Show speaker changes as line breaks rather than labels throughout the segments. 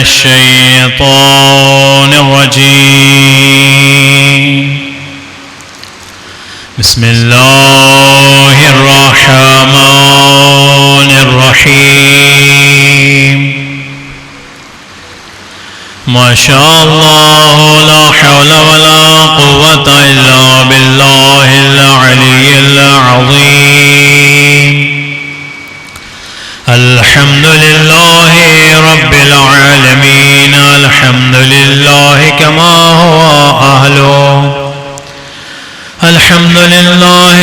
الشيطان الرجيم. بسم الله الرحمن الرحيم. ما شاء الله لا حول ولا قوة إلا بالله العلي العظيم. الحمد لله رب العالمين. الحمد لله كما هو أهله. الحمد لله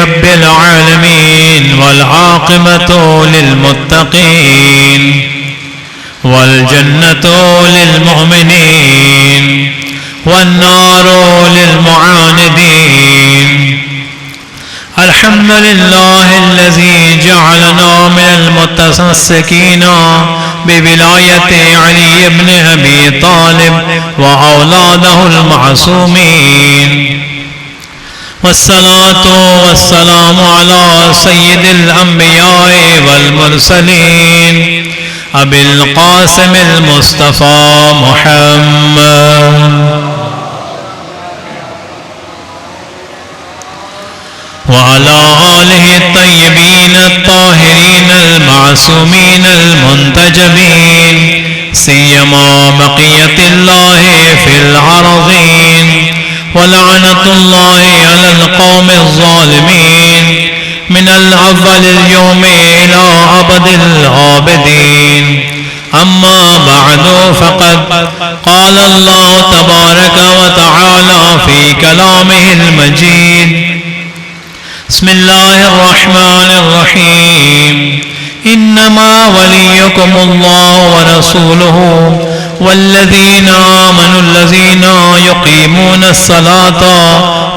رب العالمين. والعاقبة للمتقين والجنة للمؤمنين والنار للمعاندين. الحمد لله الذي جعلنا من المتمسكين بولاية علي بن أبي طالب وأولاده المعصومين. والصلاة والسلام على سيد الأنبياء والمرسلين أبي القاسم المصطفى محمد وعلى آله الطيبين الطاهرين المعصومين المنتجبين، سيما بقية الله في الأرضين. ولعنة الله على القوم الظالمين من الأول اليوم إلى أبد الآبدين. أما بعد، فقد قال الله تبارك وتعالى في كلامه المجيد: بسم الله الرحمن الرحيم. إنما وليكم الله ورسوله والذين آمنوا الذين يقيمون الصلاة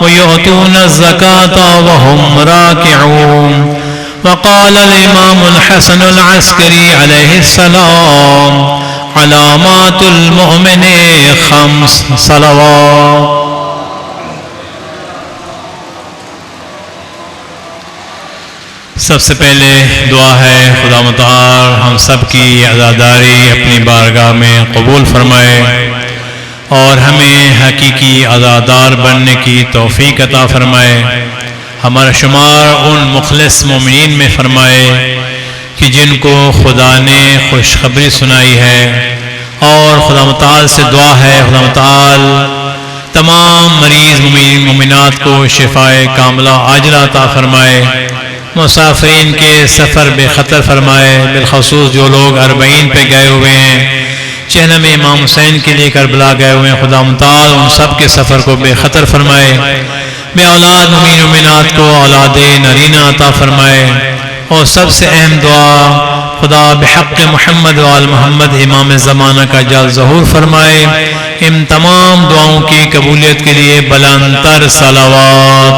ويؤتون الزكاة وهم راكعون. وقال الإمام الحسن العسكري عليه السلام: علامات المؤمن 5 صلوات. سب سے پہلے دعا ہے خدا متعال ہم سب کی عزاداری اپنی بارگاہ میں قبول فرمائے اور ہمیں حقیقی عزادار بننے کی توفیق عطا فرمائے. ہمارا شمار ان مخلص مومنین میں فرمائے کہ جن کو خدا نے خوشخبری سنائی ہے. اور خدا متعال سے دعا ہے خدا متعال تمام مریض مومنات کو شفائے کاملہ عاجلہ عطا فرمائے. مسافرین کے سفر بے خطر فرمائے. بالخصوص جو لوگ 40 پہ گئے ہوئے ہیں، چہلم امام حسین کے لیے کربلا گئے ہوئے ہیں، خدا متعال ان سب کے سفر کو بے خطر فرمائے. بے اولاد مومنات کو اولاد نرینہ عطا فرمائے. اور سب سے اہم دعا خدا بحق محمد وآل محمد امام زمانہ کا جل ظہور فرمائے. ان تمام دعاؤں کی قبولیت کے لیے بلند تر صلوات.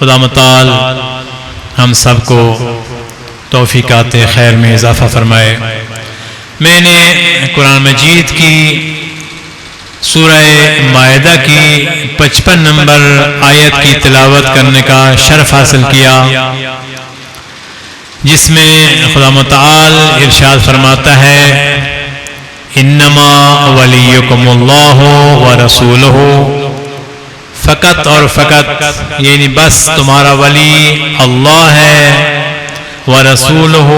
خدا متعال ہم سب کو توفیقات خیر میں اضافہ فرمائے. میں نے قرآن مجید کی سورہ مائدہ کی 55 نمبر آیت کی تلاوت کرنے کا شرف حاصل کیا، جس میں خدا متعال ارشاد فرماتا ہے: انما ولیکم اللہ ورسولہ. فقط اور فقط یعنی بس تمہارا ولی اللہ ہے، ورسولہ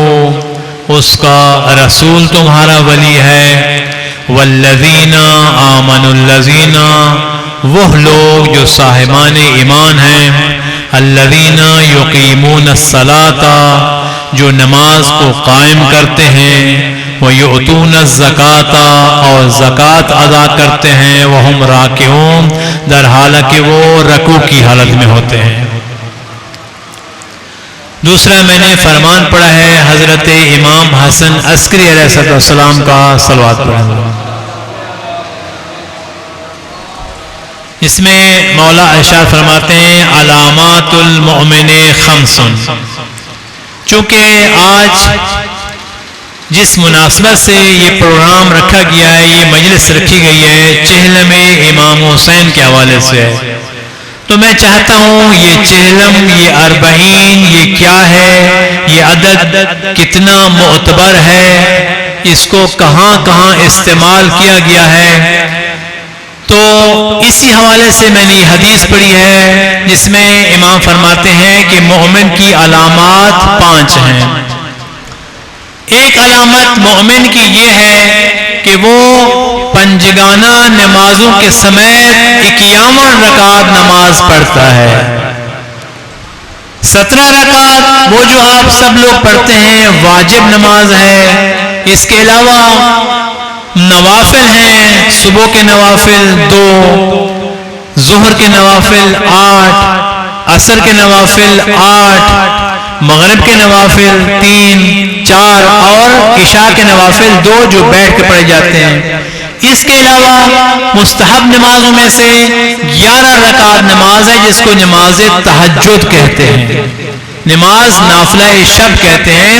اس کا رسول تمہارا ولی ہے، والذین آمنوا الذین وہ لوگ جو صاحبان ایمان ہیں، الذین یقیمون الصلاۃ جو نماز کو قائم کرتے ہیں، وَيُؤْتُونَ الزَّكَاةَ اور زکوٰۃ ادا کرتے ہیں، وَهُمْ رَاكِعُونَ در حالانکہ وہ رکوع کی حالت میں ہوتے ہیں. دوسرا میں نے فرمان پڑھا ہے حضرت امام حسن عسکری علیہ السلام کا صلوات پڑھا، اس میں مولا ارشاد فرماتے ہیں: علامات المؤمن 5. چونکہ آج جس مناسبت سے یہ پروگرام رکھا گیا ہے، یہ مجلس رکھی گئی ہے، چہلم امام حسین کے حوالے سے ہے، تو میں چاہتا ہوں یہ چہلم، یہ 40، یہ کیا ہے، یہ عدد کتنا معتبر ہے، اس کو کہاں کہاں استعمال کیا گیا ہے. تو اسی حوالے سے میں نے یہ حدیث پڑھی ہے جس میں امام فرماتے ہیں کہ مومن کی علامات 5 ہیں. ایک علامت مومن کی یہ ہے کہ وہ پنجگانہ نمازوں کے سمیت 51 رکعت نماز پڑھتا ہے. 17 رکعت وہ جو آپ سب لوگ پڑھتے ہیں واجب نماز ہے. اس کے علاوہ نوافل ہیں، صبح کے نوافل 2، ظہر کے نوافل 8، عصر کے نوافل 8، مغرب کے نوافل 3، 4 اور عشاء کے نوافل 2 جو بیٹھ کے پڑھے جاتے ہیں. اس کے علاوہ مستحب نمازوں میں سے 11 رکعت نماز ہے جس کو نماز تہجد کہتے ہیں، نماز نافلہ شب کہتے ہیں.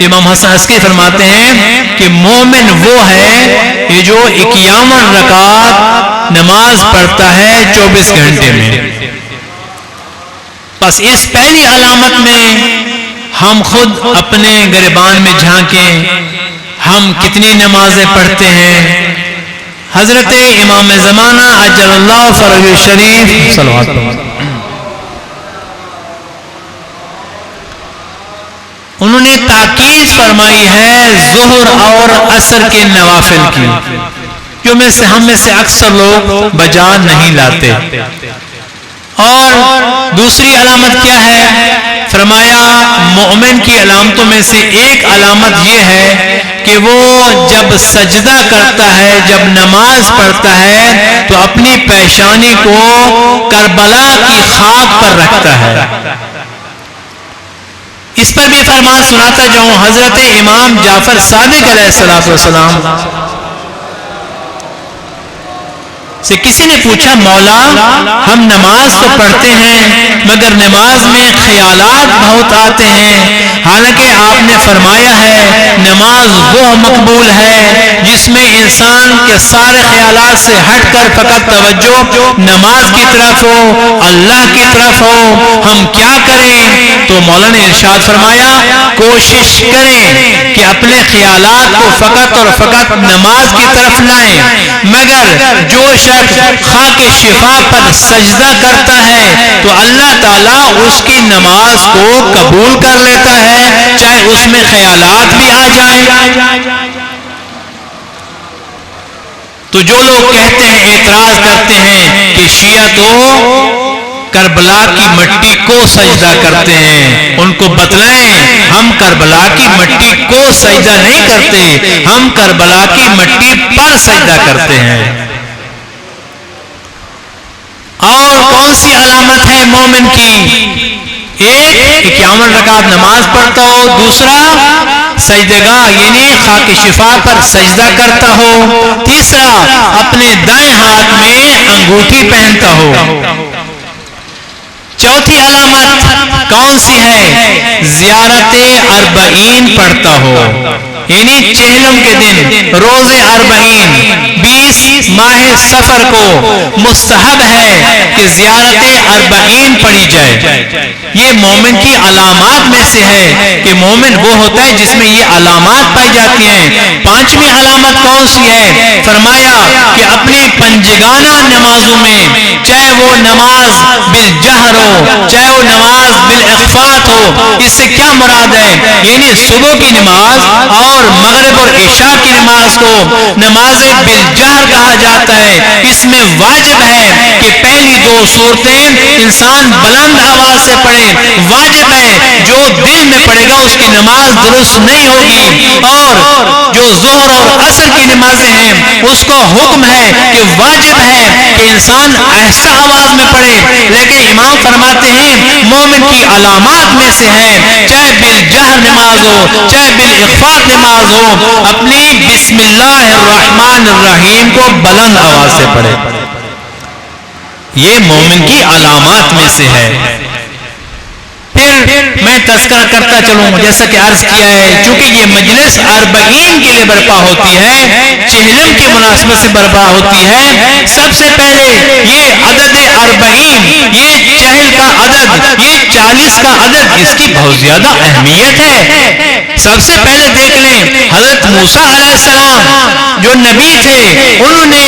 امام حسن عسکری فرماتے ہیں کہ مومن وہ ہے کہ جو 51 رکعت نماز پڑھتا ہے 24 گھنٹے میں. بس اس پہلی علامت میں ہم خود اپنے گریبان میں جھانکیں، ہم کتنی نمازیں پڑھتے ہیں. حضرت امام زمانہ عجل اللہ فرجہ شریف صلوات انہوں نے تاکید فرمائی ہے ظہر اور عصر کے نوافل کی، جو ہم میں سے اکثر لوگ بجا نہیں لاتے. اور دوسری علامت کیا ہے؟ فرمایا مومن کی علامتوں میں سے ایک علامت یہ ہے کہ وہ جب سجدہ کرتا ہے، جب نماز پڑھتا ہے تو اپنی پیشانی کو کربلا کی خاک پر رکھتا ہے. اس پر بھی فرمان سناتا جاؤں. حضرت امام جعفر صادق علیہ السلام سے کسی نے پوچھا مولا ہم نماز تو پڑھتے ہیں مگر نماز میں خیالات بہت آتے ہیں، حالانکہ آپ نے فرمایا ہے نماز وہ مقبول ہے جس میں انسان کے سارے خیالات سے ہٹ کر فقط توجہ نماز کی طرف ہو، اللہ کی طرف ہو، ہم کیا کریں؟ تو مولا نے ارشاد فرمایا کوشش کریں کہ اپنے خیالات کو فقط اور فقط نماز کی طرف لائیں، مگر جو شخص خاک شفا پر سجدہ کرتا ہے تو اللہ تعالیٰ اس کی نماز کو قبول کر لیتا ہے، چاہے اس میں خیالات بھی آ جائیں. تو جو لوگ کہتے ہیں، اعتراض کرتے ہیں کہ شیعہ تو کربلا کی مٹی کو سجدہ کرتے ہیں، ان کو بتلائیں ہم کربلا کی مٹی کو سجدہ نہیں کرتے، ہم کربلا کی مٹی پر سجدہ کرتے ہیں. اور کون سی علامت ہے مومن کی؟ ایک 51 رکعت نماز پڑھتا ہو، دوسرا سجدگاہ یعنی خاک شفا پر سجدہ کرتا ہو، تیسرا اپنے دائیں ہاتھ میں انگوٹھی پہنتا ہو. چوتھی علامت کون سی ہے؟ زیارت 40 پڑھتا ہو، یعنی چہلم کے دن روز 40 20 ماہ سفر کو مستحب ہے کہ زیارت 40 پڑھی جائے. یہ مومن کی علامات میں سے ہے کہ مومن وہ ہوتا ہے جس میں یہ علامات پائی جاتی ہیں. 5ویں علامت کون سی ہے؟ فرمایا کہ اپنی پنجگانہ نمازوں میں، چاہے وہ نماز بالجہر ہو چاہے وہ نماز بالاخفات ہو، اس سے کیا مراد ہے؟ یعنی صبح کی نماز اور مغرب اور عشاء کی نماز کو نماز بالجہر کہا جاتا ہے. اس میں واجب ہے کہ پہلی 2 صورتیں انسان بلند آواز سے پڑھے. واجب ہے جو دل میں پڑھے گا اس کی نماز درست نہیں ہوگی. اور جو ظہر اور عصر کی نمازیں ہیں اس کو حکم ہے کہ واجب ہے کہ انسان آہستہ آواز میں پڑھے. لیکن امام فرماتے ہیں مومن کی علامات میں سے ہے چاہے بالجہر نماز ہو چاہے بالاخفات نماز ہو، اپنی بسم اللہ الرحمن الرحیم کو بلند آواز سے پڑھے. یہ مومن کی علامات میں سے ہے. پھر میں تذکرہ کرتا چلوں جیسا کہ عرض کیا ہے، چونکہ یہ مجلس 40 کے لیے برپا ہوتی ہے، چہلم کی مناسبت سے برپا ہوتی ہے، سب سے پہلے یہ عدد 40، یہ چہل کا عدد، یہ 40 کا عدد، اس کی بہت زیادہ اہمیت ہے۔ سب سے پہلے دیکھ لیں حضرت موسیٰ علیہ السلام جو نبی تھے، انہوں نے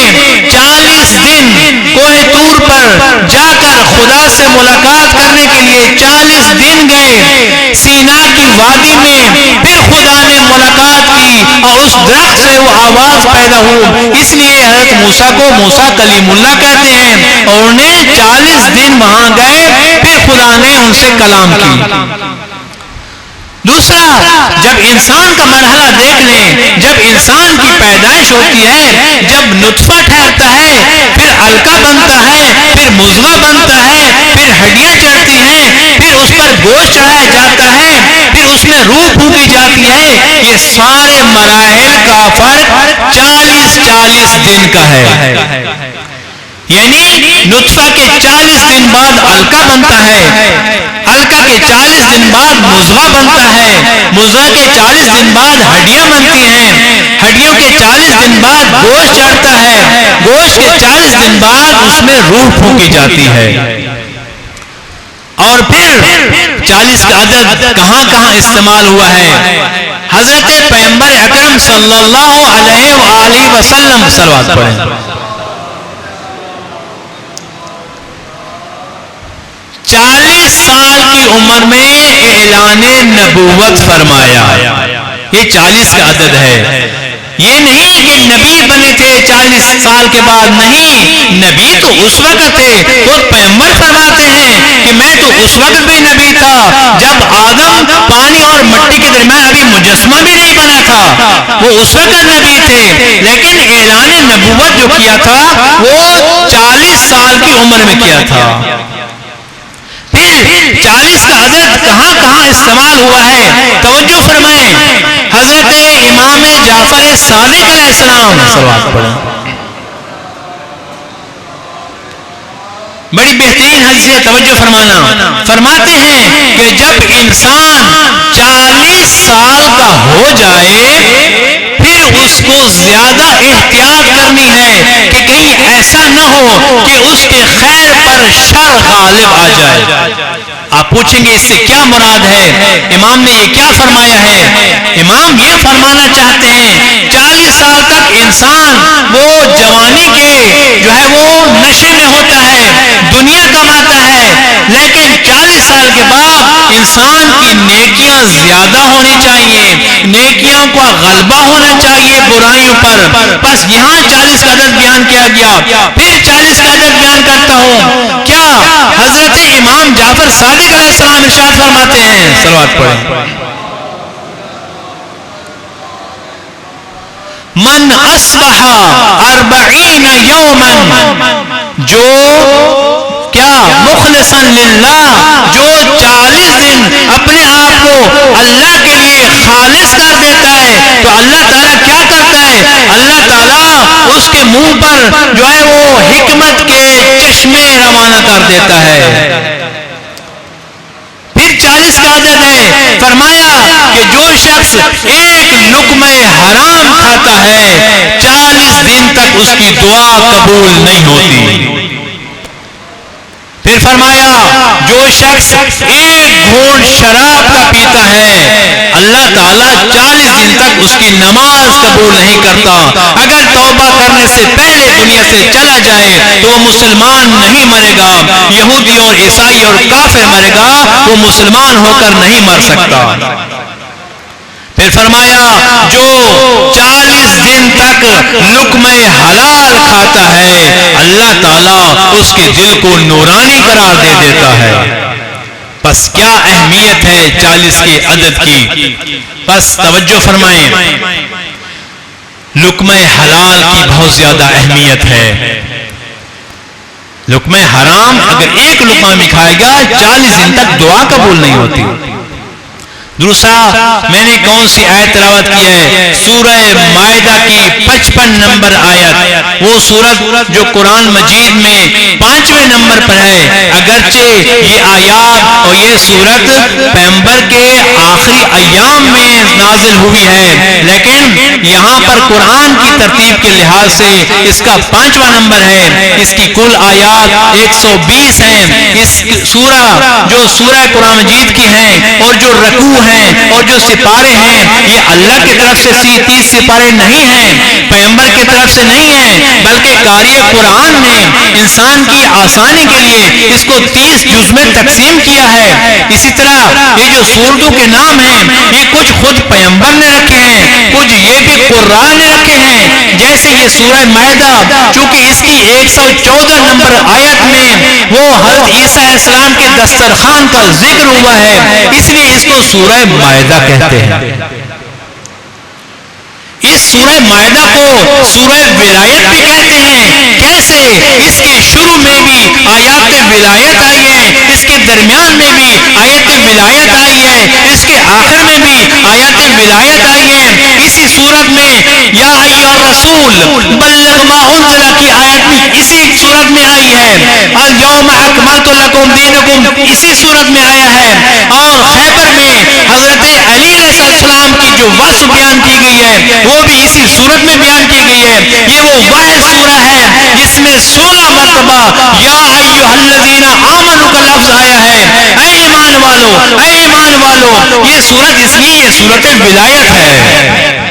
40 دن کوہ طور پر جا کر خدا سے ملاقات کرنے کے لیے 40 دن گئے، سینا کی وادی میں، پھر خدا نے ملاقات کی اور اس درخت سے وہ آواز پیدا ہو، اس لیے حضرت موسیٰ کو موسیٰ کلیم اللہ کہتے ہیں، اور انہیں 40 دن وہاں گئے، پھر خدا نے ان سے کلام کی۔ دوسرا، جب انسان کا مرحلہ دیکھ لیں، جب انسان کی پیدائش ہوتی ہے، جب نطفہ ٹھہرتا ہے، پھر علقہ بنتا ہے، پھر مضغہ بنتا ہے، پھر ہڈیاں چڑھتی ہیں، پھر اس پر گوشت چڑھایا جاتا ہے، پھر اس میں روح پھونکی جاتی ہے، یہ سارے مراحل کا فرق 40 دن کا ہے۔ یعنی نطفہ کے 40 دن بعد علقہ بنتا ہے، علقہ کے 40 دن بعد مضغہ بنتا ہے، مضغہ کے 40 دن بعد ہڈیاں بنتی ہیں، ہڈیوں کے 40 دن بعد گوشت چڑھتا ہے، گوشت کے 40 دن بعد اس میں روح پھونکی جاتی ہے۔ اور پھر 40 کا عدد کہاں کہاں استعمال ہوا ہے؟ حضرت پیغمبر اکرم صلی اللہ علیہ وآلہ وسلم، صلوات پڑھیں، 40 سال کی عمر میں اعلان نبوت فرمایا، یہ 40 کا عدد ہے۔ یہ نہیں کہ نبی بنے تھے 40 سال کے بعد، نہیں، نبی تو اس وقت تھے، خود پیغمبر فرماتے ہیں کہ میں تو اس وقت بھی نبی تھا جب آدم پانی اور مٹی کے درمیان ابھی مجسمہ بھی نہیں بنا تھا، وہ اس وقت نبی تھے، لیکن اعلان نبوت جو کیا تھا وہ 40 سال کی عمر میں کیا تھا۔ پھر 40 کا عدد کہاں کہاں استعمال ہوا ہے؟ توجہ فرمائیں، حضرت امام جعفر صادق علیہ السلام، صلوات پڑھیں، بڑی بہترین حدیث ہے، توجہ فرمانا، فرماتے ہیں کہ جب انسان 40 سال کا ہو جائے، پھر اس کو زیادہ احتیاط کرنی ہے کہ کہیں ایسا نہ ہو کہ اس کے خیر پر شر غالب آ جائے۔ آپ پوچھیں گے اس سے کیا مراد ہے؟ امام نے یہ کیا فرمایا ہے؟ امام یہ فرمانا چاہتے ہیں 40 سال تک انسان وہ جوانی کے جو ہے وہ نشے میں ہوتا ہے، دنیا کماتا ہے، لیکن 40 سال کے بعد انسان کی نیکیاں زیادہ ہونی چاہیے، نیکیاں کا غلبہ ہونا چاہیے برائیوں پر۔ بس یہاں 40 کا عدد بیان کیا گیا۔ پھر 40 کا عدد بیان کرتا ہوں، کیا حضرت امام جعفر صادق علیہ السلام ارشاد فرماتے ہیں، صلوات پڑھیں، من اصبح 40 یوما، جو کیا مخلصا للہ، جو 40 دن اپنے آپ کو اللہ کے لیے خالص کر دیتا ہے، تو اللہ تعالیٰ کیا کرتا ہے؟ اللہ تعالیٰ اس کے منہ پر جو ہے وہ حکمت کے چشمے روانہ کر دیتا ہے۔ پھر 40 کا عدد ہے، فرمایا کہ جو شخص ایک لقمہ حرام کھاتا ہے 40 دن تک اس کی دعا قبول نہیں ہوتی۔ پھر فرمایا جو شخص ایک گھونٹ شراب کا پیتا ہے اللہ تعالیٰ 40 دن تک اس کی نماز قبول نہیں کرتا۔ اگر توبہ کرنے سے پہلے دنیا سے چلا جائے تو وہ مسلمان نہیں مرے گا، یہودی اور عیسائی اور کافر مرے گا، وہ مسلمان ہو کر نہیں مر سکتا۔ پھر فرمایا جو 40 دن تک لقمہ حلال کھاتا ہے اللہ تعالیٰ اس کے دل کو نورانی قرار دے دیتا ہے۔ بس کیا اہمیت ہے 40 کے عدد کی، بس توجہ فرمائیں، لقمہ حلال کی بہت زیادہ اہمیت ہے۔ لقمہ حرام اگر ایک لقمہ بھی کھائے گا 40 دن تک دعا قبول نہیں ہوتی۔ دوسرا میں نے کون سی آیت تلاوت کی ہے؟ سورہ مائدہ کی 55 نمبر آیت، وہ سورت جو قرآن مجید میں 5ویں نمبر پر ہے۔ اگرچہ یہ آیات اور یہ سورت پیغمبر کے آخری ایام میں نازل ہوئی ہے، لیکن یہاں پر قرآن کی ترتیب کے لحاظ سے اس کا 5واں نمبر ہے۔ اس کی کل آیات 120 ہیں۔ اس سورہ جو سورہ قرآن مجید کی ہیں اور جو رکوع ہیں اور جو سپارے ہیں، یہ اللہ کی طرف سے 30 سپارے نہیں ہیں، پیغمبر کی طرف سے نہیں ہیں، بلکہ قاری قرآن نے انسان کی آسانی کے لیے اس کو 30 جز میں تقسیم کیا ہے۔ اسی طرح یہ جو سورتوں کے نام ہیں، یہ کچھ خود پیغمبر نے رکھے ہیں، کچھ یہ بھی قرآن نے رکھے ہیں۔ جیسے یہ سورہ مائدہ، چونکہ اس کی 114 نمبر آیت میں وہ حضرت عیسیٰ علیہ السلام کے دسترخوان کا ذکر ہوا ہے، اس لیے اس کو سورہ مائدہ کہتے ہیں۔ اس سورہ مائدہ کو سورہ ولایت بھی کہتے ہیں۔ کیسے؟ اس کے شروع میں بھی آیات ولایت آئی ہے، اس کے درمیان میں بھی آیت ولایت آئی ہے، اس کے آخر میں بھی آیات ولایت آئی ہے۔ اسی صورت میں یا ایھا الرسول بلغ ما انزل کی آیت بھی اسی صورت میں آئی ہے۔ الیوم اکملت لکم دینکم اسی صورت میں آیا ہے۔ اور خیبر میں حضرت علی علیہ السلام کی جو وصف بیان کی گئی ہے وہ بھی اسی صورت میں بیان کی گئی ہے۔ یہ وہ واحد سورہ ہے جس میں 16 مرتبہ یا ایھا الذین آمنوا کا لفظ آیا ہے، اے ایمان والو، اے ایمان والو۔ یہ سورت اس لیے یہ سورت ولایت ہے۔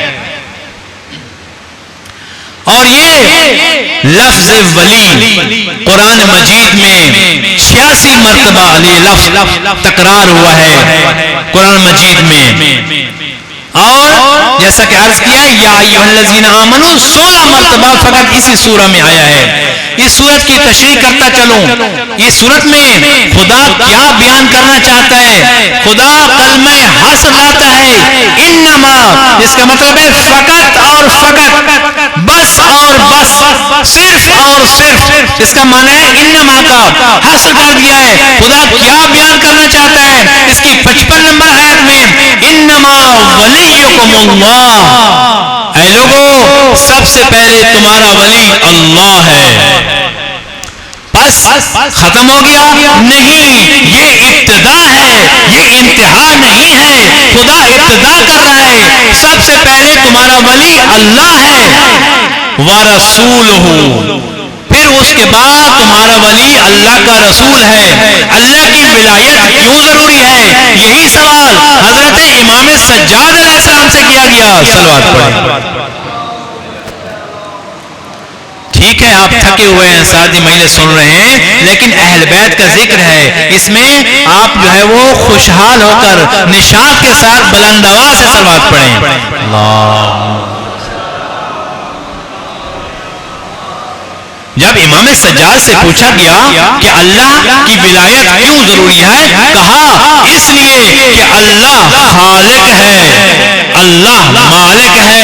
اور یہ لفظ ولی قرآن مجید میں 86 مرتبہ یہ لفظ تکرار ہوا ہے قرآن مجید میں۔ اور جیسا کہ عرض کیا یا ایھا الذین آمنوا 16 مرتبہ فقط اسی سورہ میں آیا ہے۔ اس سورت کی تشریح کرتا چلوں، اس سورت میں خدا کیا بیان کرنا چاہتا ہے؟ خدا کلمہ حسر لاتا ہے، انما، اس کا مطلب ہے فقط اور فقط، بس اور بس، صرف اور صرف۔ اس کا معنی ہے انما کا حسر کر دیا ہے۔ خدا کیا بیان کرنا چاہتا ہے؟ اس کی 55 نمبر آیت میں انما ولیکم اللہ، اے لوگو سب سے پہلے تمہارا ولی اللہ ہے۔ بس ختم ہو گیا؟ نہیں، یہ ابتدا ہے، یہ انتہا نہیں ہے۔ خدا ابتدا کر رہا ہے، سب سے پہلے تمہارا ولی اللہ ہے، وَرَسُولُهُ، پھر اس کے بعد تمہارا ولی اللہ کا رسول ہے۔ اللہ کی ولایت کیوں ضروری ہے؟ یہی سوال حضرت امام سجاد علیہ السلام سے کیا گیا۔ صلوات پڑھیں۔ ٹھیک ہے، آپ تھکے ہوئے ہیں، ساتھی مجلس سن رہے ہیں، لیکن اہل بیت کا ذکر ہے، اس میں آپ جو ہے وہ خوشحال ہو کر نشاط کے ساتھ بلند آواز سے صلوات پڑھیں۔ اللہ، جب امام سجاد سے پوچھا گیا کہ اللہ کی ولایت کیوں ضروری ہے، کہا اس لیے کہ اللہ خالق ہے، اللہ مالک ہے،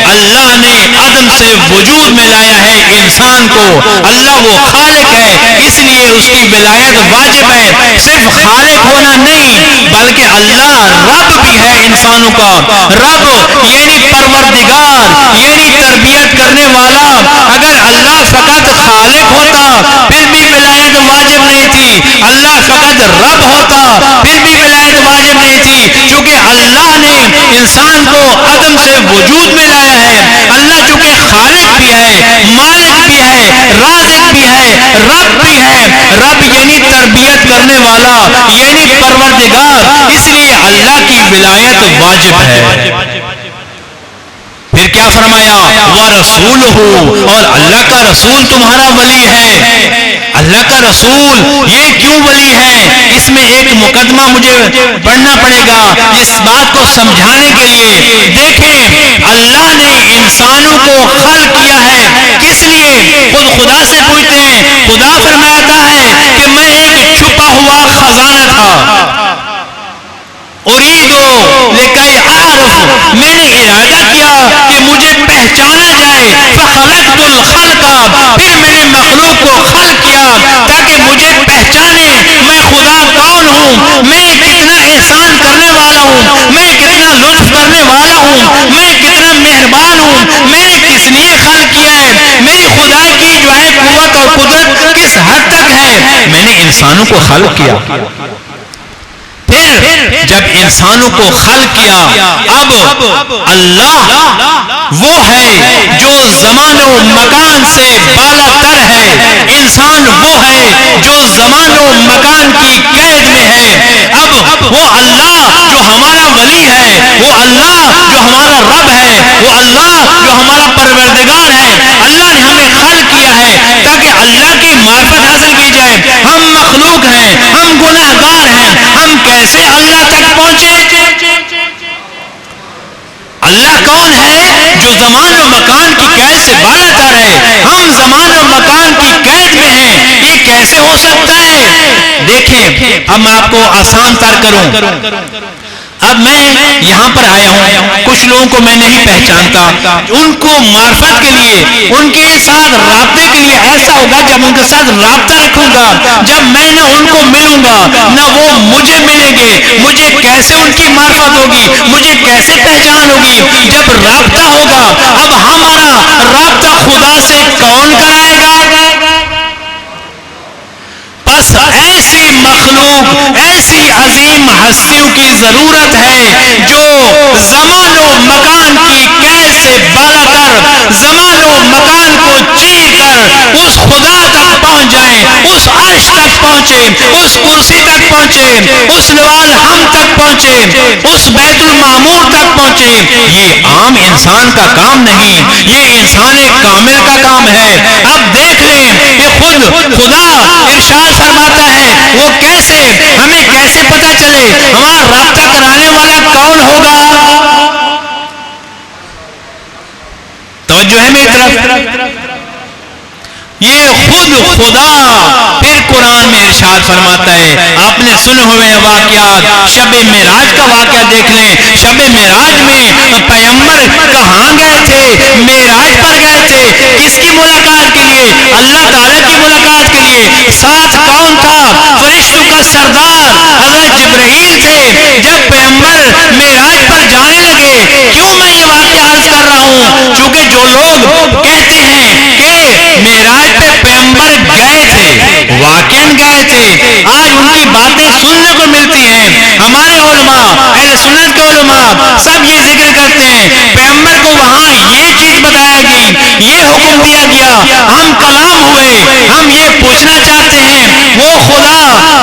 اللہ نے عدم سے وجود میں لایا ہے انسان کو، اللہ وہ خالق ہے، اس لیے اس کی ولایت واجب ہے۔ صرف خالق ہونا نہیں بلکہ اللہ رب بھی ہے انسانوں کا، رب یعنی پروردگار، یعنی تربیت کرنے والا۔ اگر اللہ فقط خالق ہوتا پھر بھی ولایت واجب نہیں تھی، اللہ فقط رب ہوتا پھر بھی ولایت واجب نہیں تھی، چونکہ اللہ نے انسان کو عدم سے وجود میں لایا ہے۔ اللہ چونکہ خالق بھی ہے، مالک بھی ہے، رازق بھی ہے، رب بھی ہے، رب یعنی تربیت کرنے والا، یعنی پروردگار، اس لیے اللہ کی ولایت واجب ہے۔ پھر کیا فرمایا؟ وَرَسُولُهُ، اور اللہ کا رسول تمہارا ولی ہے۔ اللہ کا رسول یہ کیوں ولی ہے؟ اس میں ایک مقدمہ مجھے پڑھنا پڑے گا اس بات کو سمجھانے کے لیے۔ دیکھیں، اللہ نے انسانوں کو خلق کیا ہے، کس لیے؟ خود خدا سے پوچھتے ہیں، خدا فرماتا ہے کہ میں ایک چھپا ہوا خزانہ تھا، اریدو لکئی اعرف، میں نے ارادہ کیا کہ مجھے پہچانا جائے، فخلقت الخلق، پھر میں نے مخلوق کو خلق کیا تاکہ مجھے پہچانے میں خدا کون ہوں، میں کتنا احسان کرنے والا ہوں، انسانوں کو خلق کیا. پھر جب انسانوں کو خلق کیا اب اللہ وہ ہے جو زمان و مکان سے بالا تر ہے. انسان وہ ہے جو زمان و مکان کی قید میں ہے. اب وہ اللہ جو ہمارا ولی ہے, وہ اللہ جو ہمارا رب ہے, وہ اللہ جو ہمارا پروردگار ہے, اللہ نے ہمیں خلق کیا ہے تاکہ اللہ کی معرفت حاصل کی جائے. ہم مخلوق ہیں, ہم گناہ گار ہیں, ہم کیسے اللہ تک پہنچے؟ اللہ کون ہے؟ جو زمان و مکان کی قید سے بالا تر ہے. ہم زمان و مکان کی قید میں ہیں, یہ کیسے ہو سکتا ہے؟ دیکھیں اب میں آپ کو آسان تر کروں. اب میں یہاں پر آیا ہوں, کچھ لوگوں کو میں نہیں پہچانتا. ان کو معرفت کے لیے, ان کے ساتھ رابطے کے لیے ایسا ہوگا جب ان کے ساتھ رابطہ رکھوں گا, جب میں نہ ان کو ملوں گا نہ وہ مجھے ملیں گے, مجھے کیسے ان کی معرفت ہوگی, مجھے کیسے پہچان ہوگی؟ جب رابطہ ہوگا. اب ہمارا رابطہ خدا سے کون کرائے گا؟ بس ایسی مخلوق, ایسی عظیم ہستیوں کی ضرورت ہے جو زمان و مکان کی قید سے بالا تر, زمان و مکان کو چیر کر اس خدا تک پہنچ جائیں, اس عرش تک پہنچے, اس کرسی تک پہنچے, اس لوال ہم تک پہنچے, اس بیت المعمور تک پہنچے. یہ عام انسان کا کام نہیں, یہ انسان کامل کا کام ہے. اب دیکھ لیں کہ خود خدا ارشاد فرماتا ہے وہ کیسے, ہمیں کیسے پتا چلے ہمارا رابطہ کرانے والا کون ہوگا؟ توجہ ہے میری طرف. یہ خود خدا پھر قرآن میں ارشاد فرماتا ہے. آپ نے سنے ہوئے واقعات, شب معراج کا واقعہ دیکھ لیں. شب معراج میں پیغمبر کہاں گئے تھے؟ معراج پر گئے تھے. کس کی ملاقات کے لیے؟ اللہ تعالیٰ کی ملاقات کے لیے. ساتھ کون تھا؟ فرشتوں کا سردار حضرت جبرائیل تھے. جب پیغمبر معراج پر جانے لگے, کیوں میں یہ واقعہ عرض کر رہا ہوں؟ چونکہ جو لوگ کہتے ہیں کہ معراج پہ پیغمبر گئے تھے, واقعاً گئے تھے, آج ان کی باتیں سننے کو ملتی ہیں. ہمارے علماء, اہل سنت کے علماء سب یہ ذکر کرتے ہیں پیغمبر کو وہاں یہ چیز بتایا گئی, یہ حکم دیا گیا, ہم کلام ہوئے. ہم یہ پوچھنا چاہتے ہیں وہ خدا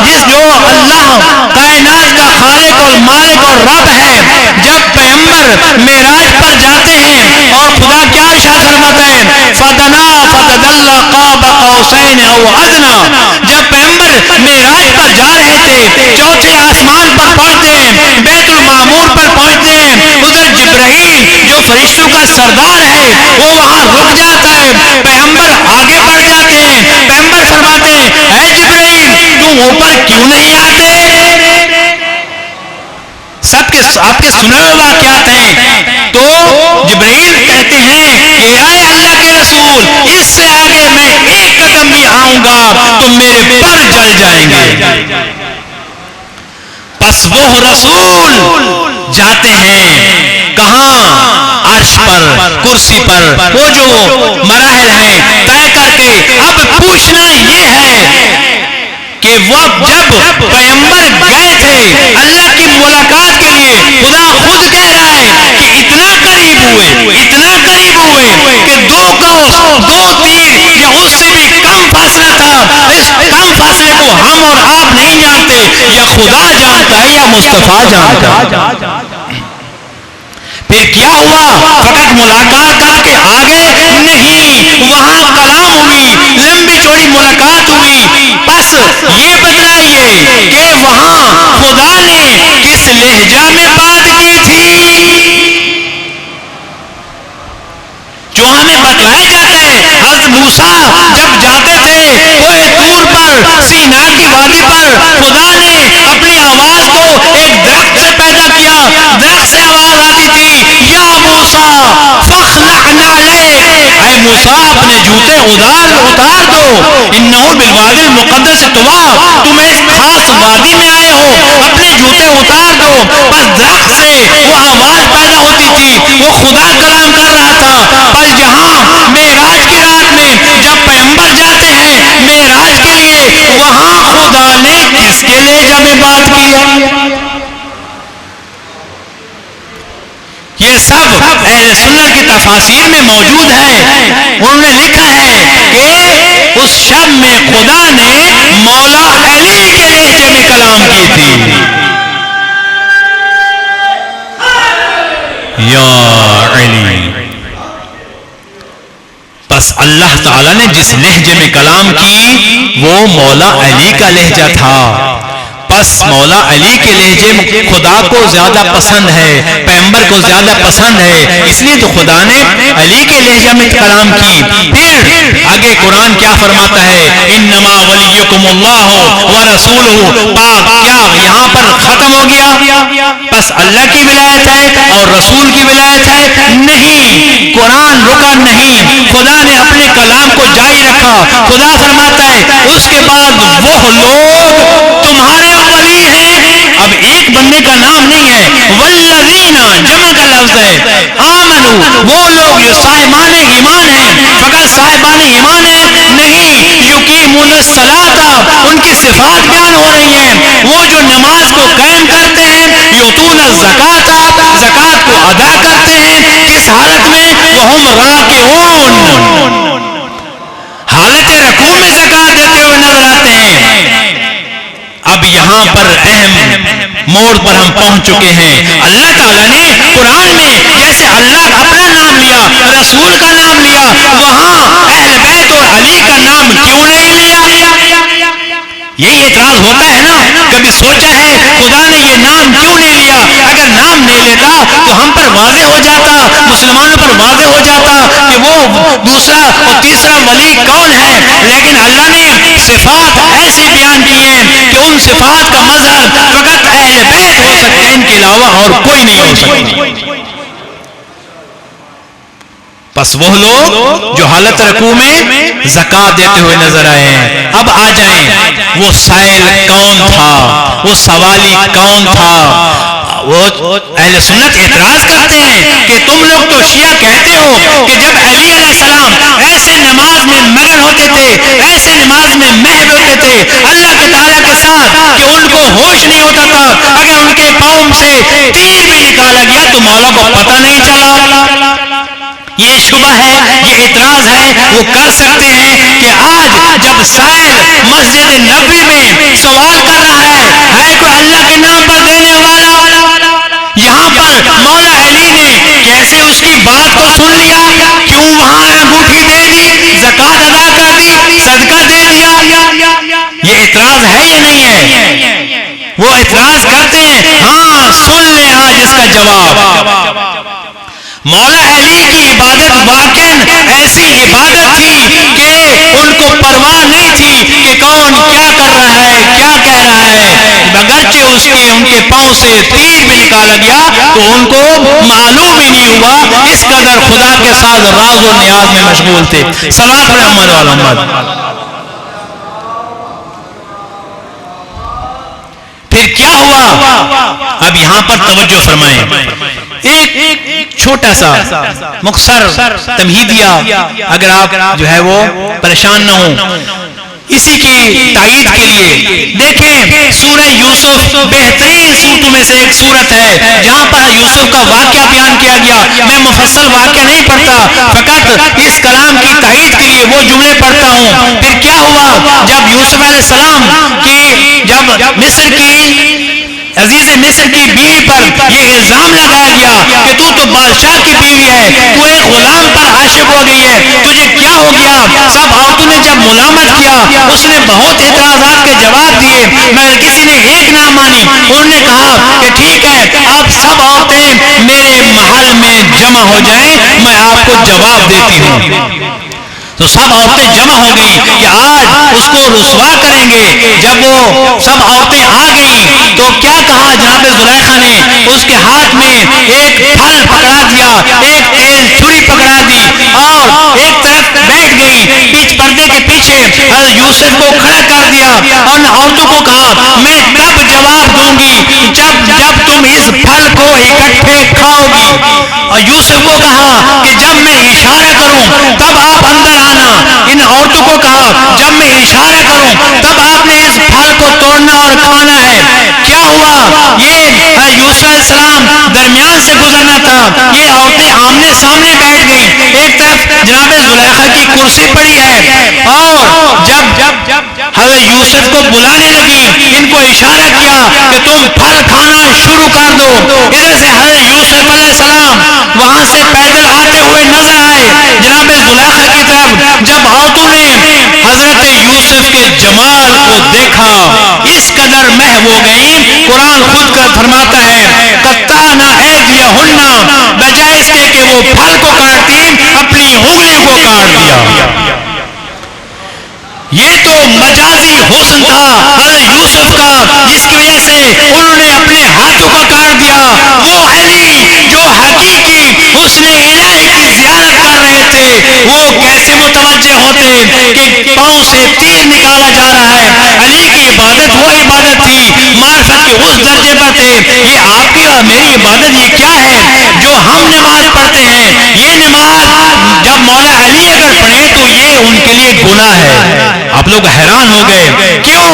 جس جو اللہ کائنات کا خالق اور مالک اور رب ہے, جب پیغمبر معراج پر جاتے ہیں اور خدا کیا ارشاد فرماتا ہے؟ فدنا فتدلى قاب قوسین او ادنا. جب پیغمبر معراج پر جا رہے تھے, چوتھے آسمان پر پہنچتے ہیں, بیت المعمور پر پہنچتے ہیں, ادھر جبرائیل جو فرشتوں کا سردار ہے وہ وہاں رک جاتا ہے. پیغمبر آگے بڑھ جاتے ہیں. پیغمبر فرماتے ہیں اے جبرائیل تم اوپر کیوں نہیں آتے؟ سب کے آپ کے سنے ہوئے واقعات ہیں. تو جبرائیل کہتے ہیں کہ اے اللہ کے رسول, اس سے آگے میں ایک قدم بھی آؤں گا تو میرے پر جل جائیں گے. پس وہ رسول جاتے ہیں کہاں؟ عرش پر, کرسی پر, وہ جو مراحل ہیں طے کر کے. اب پوچھنا یہ ہے کہ وہ جب پیغمبر گئے تھے اللہ کی ملاقات کے لیے, خدا خود کہہ رہا ہے کہ اتنا قریب ہوئے, اتنا قریب ہوئے کہ 2 کوس 2 تیر یا اس سے بھی کم فاصلہ تھا. اس کم فاصلے کو ہم اور آپ نہیں جانتے, یا خدا جانتا ہے یا مصطفیٰ جانتا ہے. پھر کیا ہوا؟ فقط ملاقات کر کے آگے نہیں, وہاں کلام ہوئی, لمبی چوڑی ملاقات ہوئی. بس یہ بتلائیے کہ وہاں خدا نے کس لہجہ میں بات کی تھی؟ جو ہمیں بتلایا جاتا ہے حضرت موسیٰ جب جاتے تھے کوہ طور پر, سینا کی وادی پر, خدا نے اپنی آواز کو ایک درخت سے پیدا کیا. درخت سے آواز آتی تھی یا موسیٰ فاخلع نعلیک, اے موسیٰ اپنے جوتے اتار دو, انہ بالوادی المقدس طویٰ, تم اس خاص وادی میں آئے ہو, اپنے جوتے اتار دو. بس درخت سے وہ آواز پیدا ہوتی تھی, وہ خدا کلام کر رہا تھا. پر جہاں معراج کی رات میں جب پیغمبر جاتے ہیں معراج کے لیے, وہاں خدا سب اہل سنت کی تفاسیر میں موجود ہے. انہوں نے لکھا ہے کہ اس شب میں خدا نے مولا علی کے لہجے میں کلام کی تھی. یا علی. بس اللہ تعالیٰ نے جس لہجے میں کلام کی وہ مولا علی کا لہجہ تھا. بس مولا علی کے لہجے میں خدا کو زیادہ پسند ہے, پیغمبر کو زیادہ پسند ہے, اس لیے تو خدا نے علی کے لہجے میں کلام کی. پھر آگے قرآن کیا فرماتا ہے, انما ولیکم اللہ ورسولہ. پاک کیا یہاں پر ختم ہو گیا؟ بس اللہ کی ولایت ہے اور رسول کی ولایت ہے؟ نہیں, قرآن رکا نہیں, خدا نے اپنے کلام کو جاری رکھا. خدا فرماتا ہے اس کے بعد وہ لوگ تمہارے ولی ہیں. اب ایک بندے کا نام نہیں ہے, والذین جمع کا لفظ ہے, آمنو وہ لوگ جو صاحبان ایمان ہیں. فقط صاحبان ایمان ہیں نہیں, یقیمون الصلاۃ ان کی صفات بیان ہو رہی ہیں. وہ جو نماز کو قائم کرتے ہیں, یؤتون الزکات زکات کو ادا کرتے ہیں. کس حالت میں؟ وہم راکعون حالت رکوع میں زکات دیتے ہوئے نظر آتے ہیں. اب یہاں پر اہم موڑ پر ہم پہنچ چکے ہیں. اللہ تعالیٰ نے قرآن میں جیسے اللہ اپنا نام لیا, رسول کا نام لیا, وہاں اہل بیت اور علی کا نام کیوں نہیں لیا؟ یہی اعتراض ہوتا ہے نا. کبھی سوچا ہے خدا نے یہ نام کیوں نہیں لیا؟ اگر نام نہیں لیتا تو ہم پر واضح ہو جاتا, مسلمانوں پر واضح ہو جاتا کہ وہ دوسرا اور تیسرا ولی کون ہے. لیکن اللہ نے صفات ایسے بیان کی ہیں کہ ان صفات کا مظہر فقط اہل بیت ہو سکتے ہیں, ان کے علاوہ اور کوئی نہیں ہو سکتا. بس وہ لوگ جو حالت رکوع میں زکات دیتے ہوئے نظر آئے ہیں. اب آ جائیں, وہ سائل کون تھا, وہ سوالی کون تھا؟ وہ اہل سنت اعتراض کرتے ہیں کہ تم لوگ تو شیعہ کہتے ہو کہ جب علی علیہ السلام ایسے نماز میں مگن ہوتے تھے, ایسے نماز میں محو ہوتے تھے اللہ کے تعالیٰ کے ساتھ کہ ان کو ہوش نہیں ہوتا تھا. اگر ان کے پاؤں سے تیر بھی نکالا گیا تو مولا کو پتہ نہیں چلا. یہ شبہ ہے, یہ اعتراض ہے. وہ کر سکتے ہیں کہ آج جب سائل مسجد نبوی میں سوال کر رہا ہے کوئی اللہ کے نام پر دینے والا, یہاں پر مولا علی نے کیسے اس کی بات کو سن لیا, کیوں وہاں انگوٹھی دے دی, زکات ادا کر دی, صدقہ دے دیا؟ یہ اعتراض ہے یا نہیں ہے؟ وہ اعتراض کرتے ہیں. ہاں سن لیں آج اس کا جواب. مولا علی کی عبادت واقعاً ایسی عبادت تھی کہ ان کو پرواہ نہیں تھی کہ کون کیا کر رہا ہے, کیا کہہ رہا ہے. اگرچہ ان کے پاؤں سے تیر بھی نکالا گیا تو ان کو معلوم ہی نہیں ہوا. اس قدر خدا کے ساتھ راز و نیاز میں مشغول تھے. صلوات پر محمد و محمد. پھر کیا ہوا؟ اب یہاں پر توجہ فرمائیں. ایک چھوٹا سا مختصر تمہیدیہ, اگر آپ جو ہے وہ پریشان نہ ہوں, اسی کی تائید کے لیے دیکھیں سورہ یوسف بہترین سورتوں میں سے ایک سورت ہے جہاں پر یوسف کا واقعہ بیان کیا گیا. میں مفصل واقعہ نہیں پڑھتا, فقط اس کلام کی تائید کے لیے وہ جملے پڑھتا ہوں. پھر کیا ہوا جب یوسف علیہ السلام کی جب مصر کی عزیز مصر کی بیوی پر یہ الزام لگایا گیا کہ تو بادشاہ کی بیوی ہے, تو ایک غلام پر عاشق ہو گئی ہے, تجھے کیا ہو گیا؟ سب عورتوں نے جب ملامت کیا, اس نے بہت اعتراضات کے جواب دیے, مگر کسی نے ایک نہ مانی. انہوں نے کہا کہ ٹھیک ہے, اب سب عورتیں میرے محل میں جمع ہو جائیں, میں آپ کو جواب دیتی ہوں. تو سب عورتیں جمع ہو گئی کہ آج اس کو رسوا کریں گے. جب وہ سب عورتیں آ گئیں تو کیا کہا جناب زلیخا نے, اس کے ہاتھ میں ایک پھل پکڑا دیا, ایک تیز چھری پکڑا دی اور ایک طرف بیٹھ گئی, پیچھے پردے کے پیچھے حضرت یوسف کو کھڑا کر دیا. ان عورتوں کو کہا میں کب جواب دوں گی جب تم اس پھل کو اکٹھے کھاؤ گی. اور یوسف کو کہا کہ جب میں اشارہ کروں تب آپ اندر آنا. ان عورتوں کو کہا جب میں اشارہ کروں تب آپ نے اس پھل کو توڑنا اور کھانا ہے. کیا ہوا؟ یہ یوسف علیہ السلام درمیان سے گزرنا تھا, یہ کرسی پڑی ہے، اور جب حضرت یوسف کو بلانے لگی، ان کو اشارہ کیا کہ تم پھل کھانا شروع کر دو۔ ادھر سے حضرت یوسف علیہ السلام وہاں سے پیدل آتے ہوئے نظر آئے جناب زلیخا کی طرف۔ جب عورتوں نے حضرت یوسف کے جمال کو دیکھا، اس قدر محو ہو گئی، قرآن خود کا فرماتا ہے قطعنا ایدیہن، بجائے اس کے کہ وہ پھل کو کاٹتی اپنی انگلیوں کو کاٹ دیا۔ یہ تو مجازی حسن تھا حضرت یوسف کا، جس کی وجہ سے انہوں نے اپنے ہاتھوں کو کاٹ دیا۔ وہ علی جو حقیقی حسن الہی کی زیارت کر رہے تھے، وہ کیسے متوجہ ہوتے کہ پاؤں سے تیر نکالا جا رہا ہے۔ علی کی عبادت وہ عبادت تھی، معرفت کے اس درجے پر تھے۔ یہ آپ کی اور میری عبادت یہ کیا ہے جو ہم نماز پڑھتے ہیں؟ یہ نماز جب مولا علی اگر پڑھیں تو یہ ان کے لیے گناہ ہے۔ آپ لوگ حیران ہو گئے، کیوں؟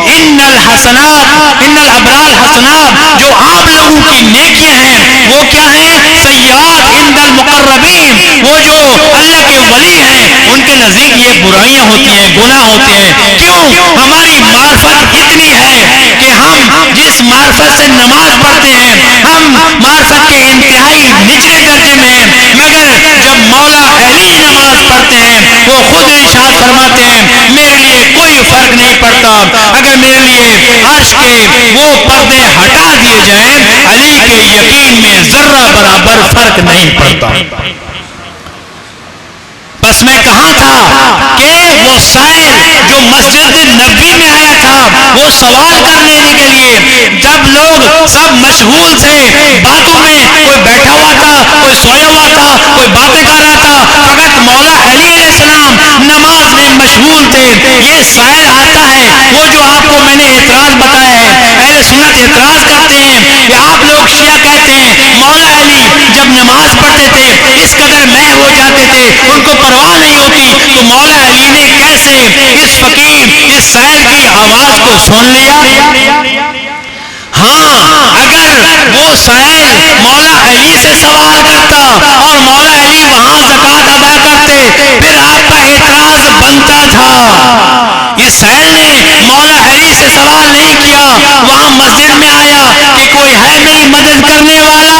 ان الحسنات ان الابرار حسنات، جو عام لوگوں کی نیکیاں ہیں وہ کیا ہیں؟ سیئات عند المقربین، وہ جو اللہ کے ولی ہیں ان کے نزدیک یہ برائیاں ہوتی ہیں، گناہ ہوتے ہیں۔ کیوں؟ ہماری معرفت اتنی ہے کہ ہم جس معرفت سے نماز پڑھتے ہیں ہم معرفت کے انتہائی نچلے درجے میں ہیں، مگر جب مولا علی نماز پڑھتے ہیں وہ خود ارشاد فرماتے ہیں میرے لیے کوئی فرق نہیں پڑتا اگر میرے لیے عرش کے وہ پردے ہٹا دیے جائیں، علی کے یقین میں ذرہ برابر فرق نہیں پڑتا۔ بس میں کہاں تھا کہ وہ سائل جو مسجد نبوی میں آیا تھا وہ سوال کرنے کے لیے، جب لوگ سب مشغول تھے باتوں میں، کوئی بیٹھا ہوا تھا، کوئی سویا ہوا تھا، کوئی باتیں کر رہا تھا، فقط مولا علی علیہ السلام نماز میں مشغول تھے۔ یہ سائل آتا ہے، وہ جو آپ کو میں نے اعتراض بتایا ہے، اہل سنت اعتراض کرتے ہیں کہ آپ لوگ شیعہ کہتے ہیں مولا علی جب نماز پڑھتے تھے اس قدر محو ہو جاتے تھے ان کو پرواہ نہیں ہوتی، تو مولا علی نے کیسے اس فقیر اس سائل کی آواز کو سن لیا؟ ہاں، اگر وہ سائل مولا علی سے سوال کرتا اور مولا علی وہاں زکوٰۃ ادا کرتے پھر آپ کا اعتراض بنتا تھا۔ اس سائل نے مولا علی سے سوال نہیں کیا، وہاں مسجد میں آیا کہ کوئی ہے نہیں مدد کرنے والا،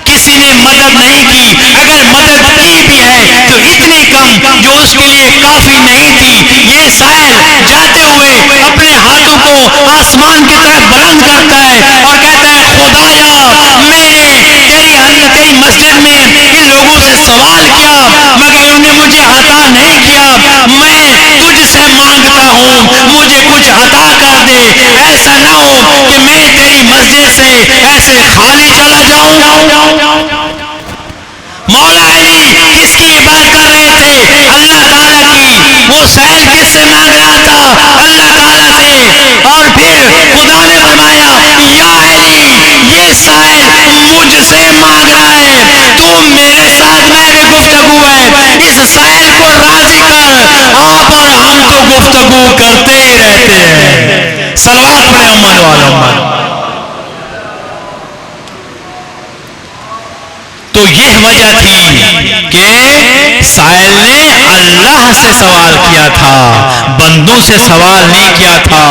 کسی نے مدد نہیں کی، اگر مدد کی بھی ہے تو اتنی کم جو اس کے لیے کافی نہیں تھی۔ یہ سائل جاتے ہوئے اپنے ہاتھوں کو آسمان کی طرف بلند کرتا ہے اور کہتا ہے خدایا میں نے تیری مسجد میں ان لوگوں سے سوال کیا مگر انہوں نے مجھے عطا نہیں کیا، میں تجھ سے مانگتا ہوں مجھے کچھ عطا کر دے، ایسا نہ ہو کہ میں تیری مسجد سے ایسے خالی چلا جاؤں۔ مولا علی کس کی عبادت کر رہے تھے؟ اللہ تعالیٰ کی۔ وہ سائل کس سے مانگ رہا تھا؟ اللہ تعالیٰ سے۔ اور پھر خدا نے فرمایا یا علی یہ سائل مجھ سے مانگ رہا ہے، تو میرے ساتھ میری گفتگو ہے، اس سائل کو راضی کر۔ آپ اور ہم تو گفتگو کرتے ہی رہتے ہیں۔ صلوات پڑھیں امن والوں۔ تو یہ وجہ تھی کہ سائل نے اللہ سے سوال کیا تھا، بندوں سے سوال نہیں کیا تھا۔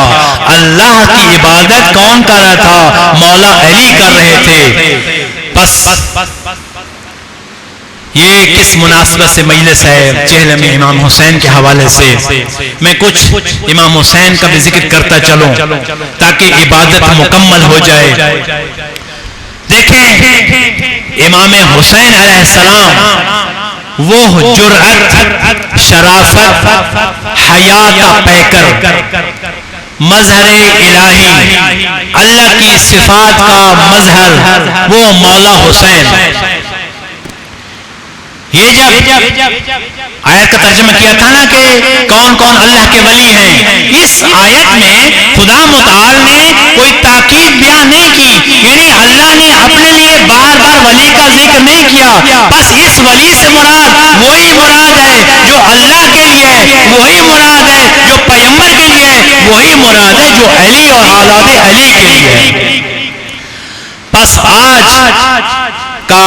اللہ کی عبادت کون کر رہا تھا؟ مولا علی کر رہے تھے۔ بس یہ کس مناسبت سے مجلس ہے؟ چہلم امام حسین کے حوالے سے میں کچھ امام حسین کا بھی ذکر کرتا چلوں تاکہ عبادت مکمل ہو جائے۔ دیکھیں امام حسین علیہ السلام وہ جرأت، شرافت، حیا کا پیکر، مظہر الہی، اللہ کی صفات کا مظہر، وہ مولا حسین۔ یہ جب آیت کا ترجمہ کیا تھا نا کہ کون کون اللہ کے ولی ہیں، اس آیت میں خدا متعال نے کوئی تاکید بیان نہیں کی، یعنی اللہ نے اپنے لیے بار بار ولی کا ذکر نہیں کیا، بس اس ولی سے مراد وہی مراد ہے جو اللہ کے لیے ہے، وہی مراد ہے جو پیغمبر کے لیے ہے، وہی مراد ہے جو علی اور اولاد علی کے لیے ہے۔ بس آج کا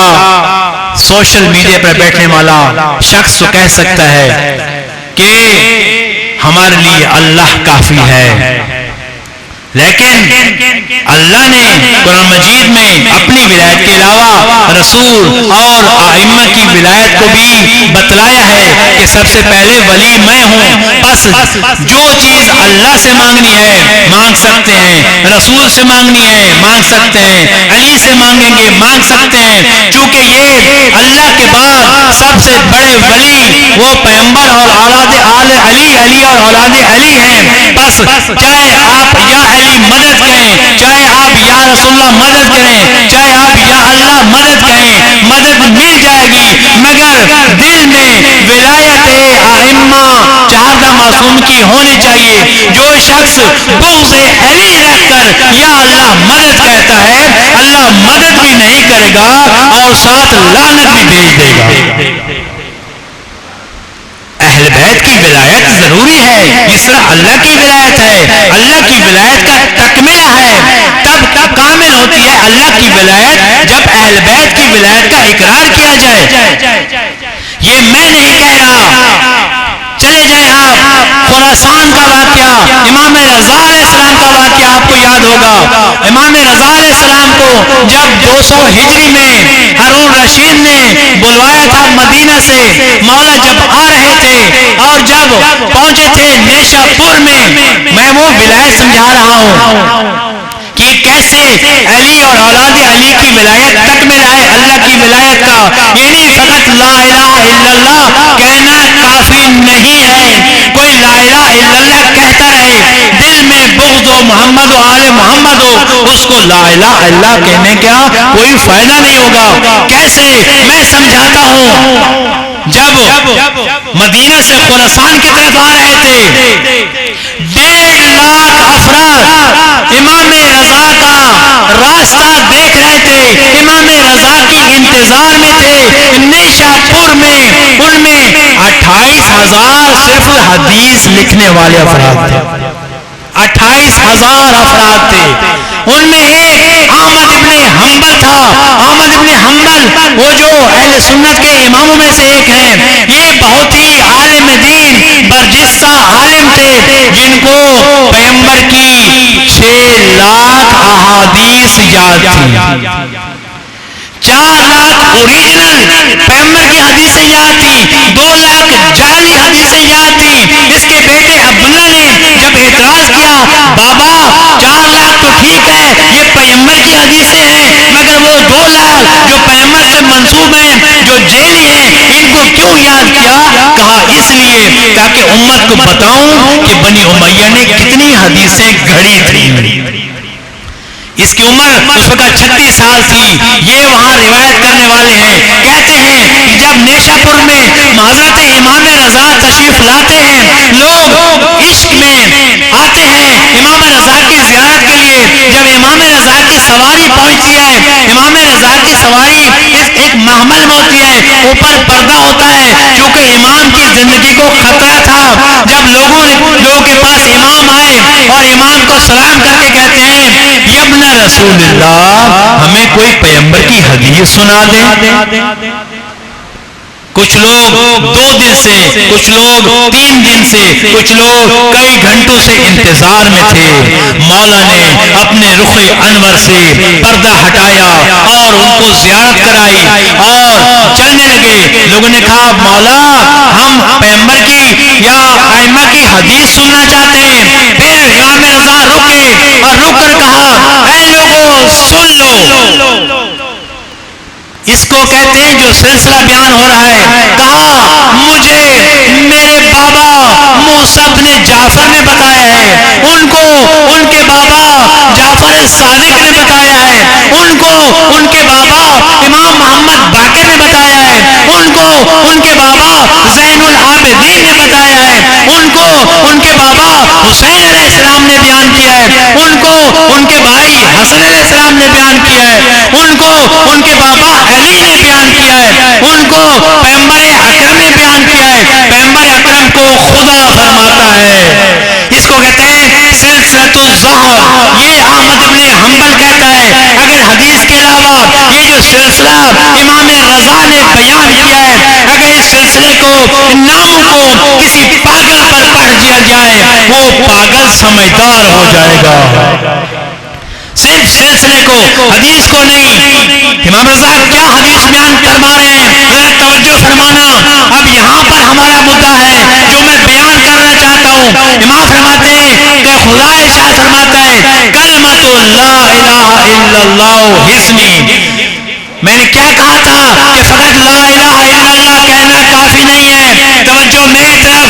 سوشل میڈیا پر بیٹھنے والا شخص تو کہہ سکتا ہے کہ ہمارے لیے اللہ کافی ہے، لیکن اللہ نے قرآن مجید میں اپنی ولایت کے علاوہ رسول اور ائمہ کی ولایت کو بھی بتلایا ہے کہ سب سے پہلے ولی میں ہوں، بس جو چیز اللہ سے مانگنی ہے مانگ سکتے ہیں، رسول سے مانگنی ہے مانگ سکتے ہیں، علی سے مانگیں گے مانگ سکتے ہیں، چونکہ یہ اللہ کے بعد سب سے بڑے ولی وہ پیغمبر اور اولاد آل علی، علی اور اولاد علی ہیں، بس چاہے آپ یا علی مدد کہیں، چاہے آپ یا رسول اللہ مدد کریں، چاہے آپ یا اللہ مدد کہیں، مدد مل جائے گی، مگر دل میں ولایت ائمہ چہارہ معصوم کی ہونی چاہیے۔ جو شخص بغض علی رکھ کر یا اللہ مدد کہتا ہے، اللہ مدد بھی نہیں کرے گا اور ساتھ لعنت بھی بھیج دے گا۔ اہل بیت کی ولایت ضروری ہے، جس طرح اللہ کی ولایت ہے، اللہ کی ولایت کا تکملہ ہے، تب کامل ہوتی ہے اللہ کی ولایت جب اہل بیت کی ولایت کا اقرار کیا جائے۔ یہ میں نہیں کہہ رہا، چلے جائیں آپ خراسان کا واقعہ، امام رضا علیہ السلام کا واقعہ آپ کو یاد ہوگا۔ امام رضا علیہ السلام کو جب 200 ہجری میں ہارون رشید نے بلوایا تھا مدینہ سے، مولا جب آ رہے تھے اور جب پہنچے تھے نیشا پور میں وہ ولایت سمجھا رہا ہوں کہ کیسے علی اور اولاد علی کی ولایت تکملہ ہے اللہ کی ولایت کا، یعنی فقط لا الہ الا اللہ کہنا کافی نہیں ہے، کوئی لا الہ الا اللہ کہتا رہے، دل میں بغض و محمد و آل محمد ہو، اس کو لا الہ الا اللہ کہنے کا کوئی فائدہ نہیں ہوگا۔ کیسے؟ میں سمجھاتا ہوں، جب مدینہ سے خراسان کی طرف آ رہے تھے، 1.5 لاکھ افراد امام رضا کا راستہ دیکھ رہے تھے، امام رضا کی انتظار میں تھے، نیشا پور میں ان میں 28,000 صرف حدیث لکھنے والے افراد تھے، 28,000 افراد تھے، ان میں ایک احمد ابن حنبل تھا۔ احمد ابن حنبل وہ جو اہل سنت کے اماموں میں سے ایک ہیں، یہ بہت ہی عالم دین برجستہ عالم تھے، جن کو پیغمبر کی 6 لاکھ احادیث یاد تھی، 4 لاکھ اوریجنل پیغمبر کی حدیثیں یاد تھی، 2 لاکھ جعلی حدیثیں یاد تھی۔ اس کے بیٹے عبداللہ نے جب اعتراض کیا، بابا 4 لاکھ تو ٹھیک ہے، یہ پیغمبر کی حدیثیں ہیں، مگر وہ 2 لاکھ جو پیغمبر سے منسوب ہیں، جو جیلی ہیں، ان کو کیوں یاد کیا؟ کہا اس لیے تاکہ امت کو بتاؤں کہ بنی امیہ نے کتنی حدیثیں گھڑی تھی۔ اس کی عمر اس وقت 36 سال تھی، یہ وہاں روایت کرنے والے ہیں، کہتے ہیں کہ جب نیشا پور میں حضرت امام رضا تشریف لاتے ہیں، لوگ عشق میں آتے ہیں امام رضا کی زیارت کے لیے، جب امام رضا کی سواری پہنچتی ہے، امام رضا کی سواری ایک محمل میں ہوتی ہے، اوپر پردہ ہوتا ہے، چونکہ امام کی زندگی کو خطرہ تھا، جب لوگوں کے پاس امام آئے اور امام کو سلام کر کے کہتے ہیں، یبن رسول اللہ ہمیں کوئی پیغمبر کی حدیث سنا دیں۔ کچھ لوگ 2 دن سے، کچھ لوگ 3 دن سے، کچھ لوگ کئی گھنٹوں سے انتظار میں تھے۔ مولا نے اپنے رخ انور سے پردہ ہٹایا اور ان کو زیارت کرائی اور چلنے لگے۔ لوگوں نے کہا مولا ہم پیغمبر کی یا ائمہ کی حدیث سننا چاہتے ہیں۔ پھر امام رضا رکے اور رک کر کہا اے لوگوں سن لو، اس کو کہتے ہیں جو سلسلہ بیان ہو رہا ہے۔ کہا مجھے میرے بابا موسیٰ بن جعفر نے بتایا ہے، ان کو ان کے بابا جعفر صادق نے بتایا ہے، ان کو ان کے بابا امام محمد باقر نے بتایا ہے، ان کو ان کے بابا زین العابدین نے بتایا ہے، ان کو ان کے بابا حسین علیہ السلام نے بیان کیا ہے، ان کو ان کے بھائی حسن علیہ السلام نے بیان کیا ہے، ان کو ان کے بابا علی نے بیان کیا ہے، ان کو پیغمبر اکرم نے بیان کیا ہے۔ پیغمبر اکرم کو خدا فرماتا ہے، اس کو کہتے ہیں سلسلۃ الظہر۔ یہ احمد ابن حنبل کہتا ہے اگر حدیث کے علاوہ یہ جو سلسلہ امام رضا نے کو ناموں کو کسی پاگل پر پڑھ دیا جائے وہ پاگل سمجھدار ہو جائے گا. صرف سلسلے کو حدیث کو نہیں. امام رضا کیا حدیث بیان فرما رہے ہیں ذرا توجہ فرمانا. اب یہاں پر ہمارا مدعا ہے جو میں بیان کرنا چاہتا ہوں. امام فرماتے ہیں کہ خدا ارشاد فرماتا ہے کلمۃ لا الہ الا اللہ حصنی. میں نے کیا کہا تھا کہ فقط لا الہ الا اللہ کہنا کافی نہیں ہے. توجہ میری طرف.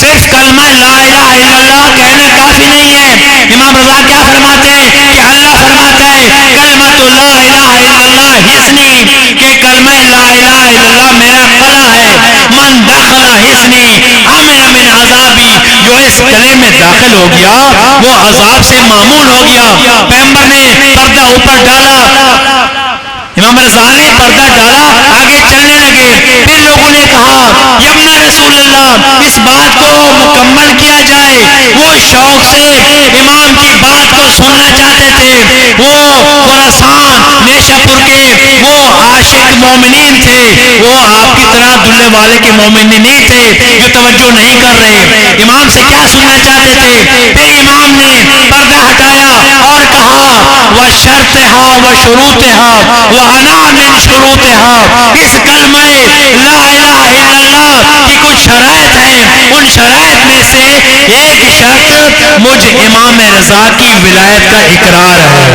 صرف کلمہ لا الہ الا اللہ کہنا کافی نہیں ہے. امام رضا کیا فرماتے ہیں کہ اللہ فرماتا ہے کلمۃ لا الہ الا اللہ حصنی کہ کلمہ لا الہ الا اللہ میرا قلعہ ہے. من دخل حصنی امن من عذابی. جو اس قلعے میں داخل ہو گیا وہ عذاب سے معمون ہو گیا. پیغمبر نے پردہ اوپر ڈالا. امام رضا نے پردہ ڈالا آگے چلنے لگے. پھر لوگوں نے کہا یبن رسول اللہ اس بات کو مکمل کیا جائے. وہ شوق سے امام کی بات کو سننا چاہتے تھے. وہ خراسان نیشہ پور کے وہ عاشق مومنین تھے. وہ آپ کی طرح دلے والے کے مومنین نہیں تھے جو توجہ نہیں کر رہے. امام سے کیا سننا چاہتے تھے. پھر امام نے پردہ ہٹایا اور کہا وشرطها وشروطها وانا من شروطها. اس کلمہ لا الہ الا اللہ کی کچھ شرائط ہیں. ان شرائط میں سے ایک شرط مجھ امام رضا کی ولایت کا اقرار ہے.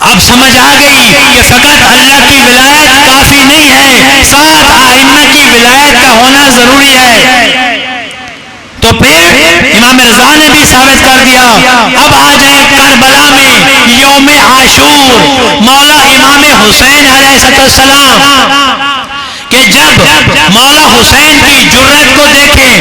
اب سمجھ آ گئی کہ فقط اللہ کی ولایت کافی نہیں ہے ساتھ ائمہ کی ولایت کا ہونا ضروری ہے. تو پھر امام رضا نے بھی ثابت کر دیا. اب آ جائیں کربلا میں یوم عاشور مولا امام حسین علیہ السلام کہ جب مولا حسین کی جرت کو دیکھیں.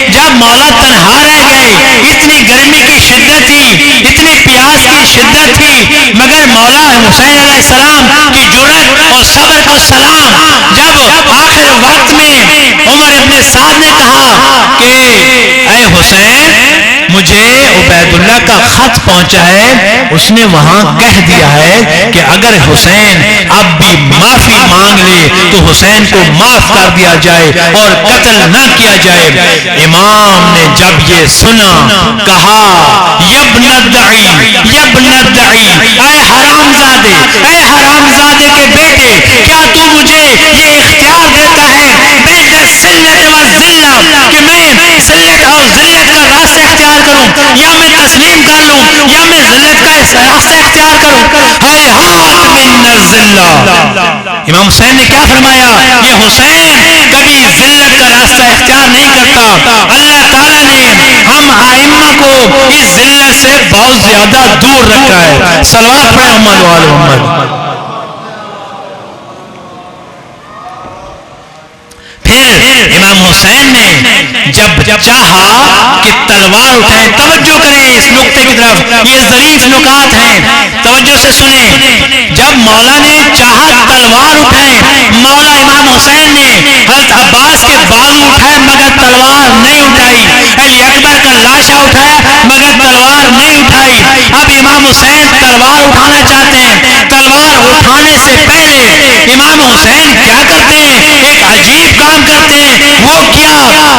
جب مولا تنہا رہ گئے اتنی گرمی کی شدت تھی اتنی پیاس کی شدت تھی مگر مولا حسین علیہ السلام کی جرت اور صبر کو سلام. جب آخر وقت میں عمر ابن سعد نے کہا کہ اے حسین مجھے عبید اللہ کا خط پہنچا ہے. اس نے وہاں کہہ دیا ہے کہ اگر حسین اب بھی معافی مانگ لے تو حسین کو معاف کر دیا جائے اور قتل نہ کیا جائے. امام نے جب یہ سنا کہا یبن الدعی یبن الدعی اے حرام زادے کے بیٹے کیا تو مجھے یہ اختیار دیتا ہے بین الذلت والذلہ کہ میں ذلت اور ذلت کا راستہ اختیار کروں یا میں تسلیم کر لوں یا میں ذلت کا راستہ اختیار کروں. ہیہات من الذلہ. امام حسین نے کیا فرمایا یہ حسین کبھی ذلت کا راستہ اختیار نہیں کرتا. اللہ تعالیٰ نے ہم ائمہ کو اس ذلت سے بہت زیادہ دور رکھا ہے. صلوات پڑھیں محمد و آل محمد. پھر امام حسین نے جب چاہا کہ تلوار اٹھائیں. توجہ کریں اس نقطے کی طرف یہ ظریف نکات ہیں توجہ سے سنیں. جب مولا نے چاہا تلوار اٹھائیں مولا امام حسین نے حضرت عباس کے بازو اٹھائے مگر تلوار نہیں اٹھائی. علی اکبر کا لاشا اٹھایا مگر تلوار نہیں اٹھائی. اب امام حسین تلوار اٹھانا چاہتے ہیں. تلوار اٹھانے سے پہلے امام حسین کیا کرتے ہیں ایک عجیب کام کرتے ہیں. وہ کیا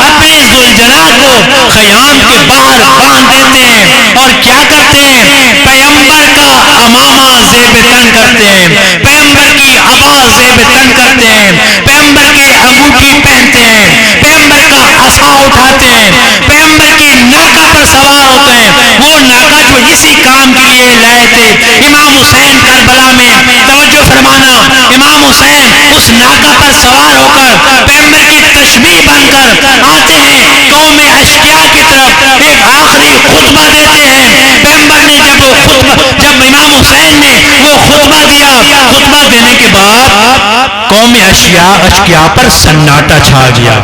اپنے ذوالجلال کو خیام کے باہر باندھ دیتے ہیں اور کیا کرتے ہیں پیغمبر کا امامہ زیب تن کرتے ہیں. پیغمبر کی عبا زیب تن کرتے ہیں. پیغمبر کی انگوٹھی پہنتے ہیں. پیغمبر کا عصا اٹھاتے ہیں. پیغمبر کی ناکہ پر سوار ہوتے ہیں. وہ ناکہ جو اسی کام کے لیے لائے تھے. امام حسین کربلا میں توجہ فرمانا امام حسین اس ناکہ پر سوار ہو کر پیغمبر کی تشبیہ بن کر آتے ہیں قوم اشقیاء کی طرف. ایک آخری خطبہ دیتے ہیں. پیغمبر نے جب امام حسین نے وہ خطبہ دیا خطبہ دینے کے بعد قوم اشقیاء پر سناٹا چھا گیا.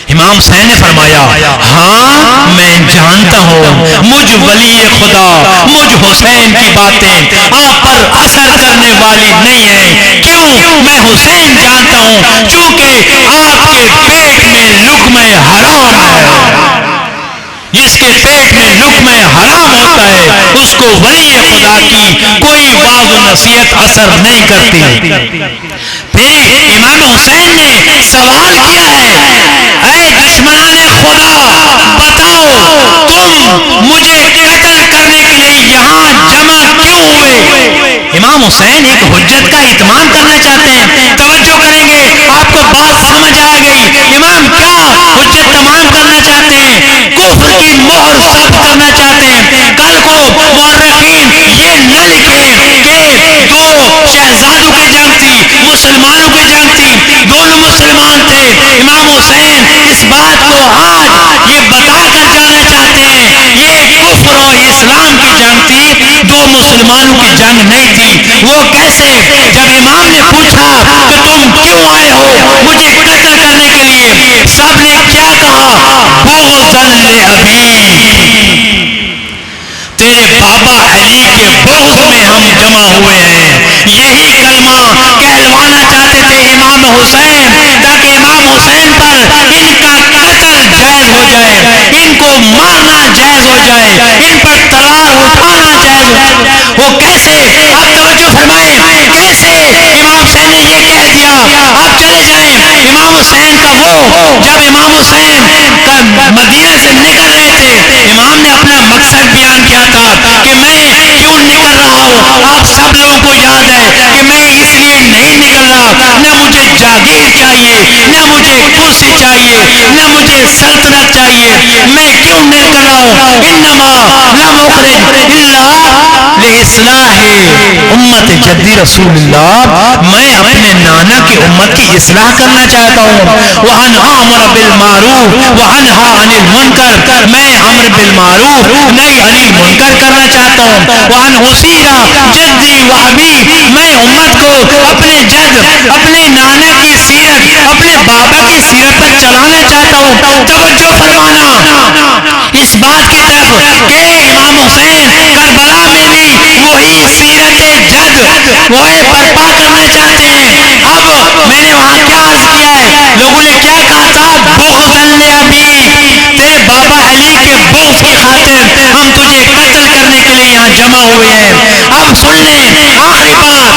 امام حسین نے فرمایا ہاں میں جانتا ہوں مجھ ولی خدا مجھ حسین کی باتیں آپ پر اثر کرنے والی نہیں ہیں. کیوں میں حسین جانتا ہوں چونکہ آپ کے پیٹ میں لقمہ حرام ہے. جس کے پیٹ میں لقمہ حرام ہوتا ہے اس کو ولی خدا کی کوئی واز و نصیحت اثر نہیں کرتی. پھر امام حسین نے سوال کیا ہے، اے دشمنان خدا بتاؤ تم مجھے قتل کرنے کے لیے یہاں جمع کیوں ہوئے؟ امام حسین ایک حجت کا اتمام کرنا چاہتے ہیں. توجہ کریں گے آپ کو بات سمجھ آ گئی. امام کیا حجت تمام کرنا چاہتے ہیں؟ کفر کی مہر ثبت کرنا چاہتے ہیں. کل کو مورخین یہ نہ لکھیں کہ دو شہزادوں کی جنگ تھی، مسلمانوں کی جنگ تھی، دونوں مسلمان تھے. امام حسین اس بات کو آج یہ بتا کر جانا چاہتے ہیں یہ کفر و اسلام کی جنگ تھی، دو مسلمانوں کی جنگ نہیں تھی. وہ کیسے؟ جب امام نے پوچھا کہ تم کیوں آئے ہو مجھے قتل کرنے کے لیے، سب نے کیا کہا؟ بغضاً لأبی، تیرے بابا علی کے بغض میں ہم جمع ہوئے ہیں. یہی کلمہ کہلوانا چاہتے تھے امام حسین، تاکہ امام حسین پر ان کا قتل جائز ہو جائے، ان کو مارنا جائز ہو جائے، ان پر تلوار اٹھانا جائز ہو جائے. وہ کیسے؟ آپ توجہ فرمائیں، کیسے امام حسین نے یہ کہہ دیا؟ آپ چلے جائیں. امام حسین کا وہ جب امام حسین کا مدینہ سے نکل رہے تھے، امام نے اپنا مقصد بیان کیا تھا کہ میں کیوں نکل رہا ہوں. آپ سب لوگوں کو یاد ہے کہ میں اس لیے نہیں نکل رہا، نہ مجھے جاگیر چاہیے، نہ مجھے کرسی چاہیے، نہ مجھے سلطنت چاہیے. میں کیوں نکل رہا ہوں؟ انما لم اخرج الا لاصلاح امت جدی رسول اللہ، میں اپنے نانا کی امت کی اصلاح کرنا چاہتا ہوں. وان امر بالمعروف وانہا عن المنکر، میں امر بالمعروف نہی عن المنکر کرنا چاہتا ہوں. وان حسیرہ جدی وابی، میں امت کو اپنے جد اپنے نانا کی سیرت اپنے بابا کی سیرت پر چلانا چاہتا ہوں. توجہ فرمانا اس بات کی طرف کہ امام حسین کربلا میں بھی وہی سیرت جد وہ برپا کرنا چاہتے ہیں. اب میں نے وہاں کیا عرض کیا ہے، لوگوں نے کیا کہا تھا؟ بغضاً لأبی، تیرے بابا علی کے بغض کی خاطر ہم تجھے قتل کرنے کے لیے یہاں جمع ہوئے ہیں. اب سن لیں آخری بات.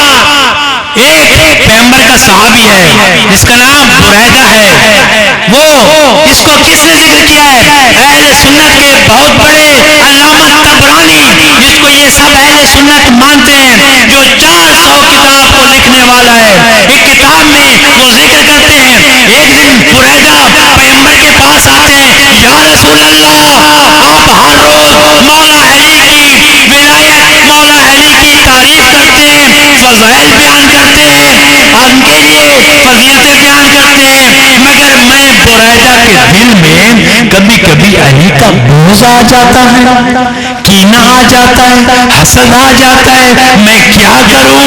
ایک پیغمبر کا صحابی ہے جس کا نام بریدہ ہے، وہ اس کو کس نے ذکر کیا ہے؟ اہل سنت کے بہت بڑے علامہ طبرانی، جس کو یہ سب اہل سنت مانتے ہیں، جو 400 کتاب کو لکھنے والا ہے. ایک کتاب میں وہ ذکر کرتے ہیں ایک دن بریدہ پیغمبر کے پاس آتے ہیں، یا رسول اللہ آپ ہر روز مولا علی کی ولایت، مولا علی کی تعریف کرتے ہیں، فضائل بیان کرتے ہیں، ان کے لیے فضیلتیں بیان کرتے ہیں، مگر میں بریدہ کے دل میں کبھی کبھی علی کا بغض آ جاتا ہے، کینہ آ جاتا ہے، حسد آ جاتا ہے، میں کیا کروں؟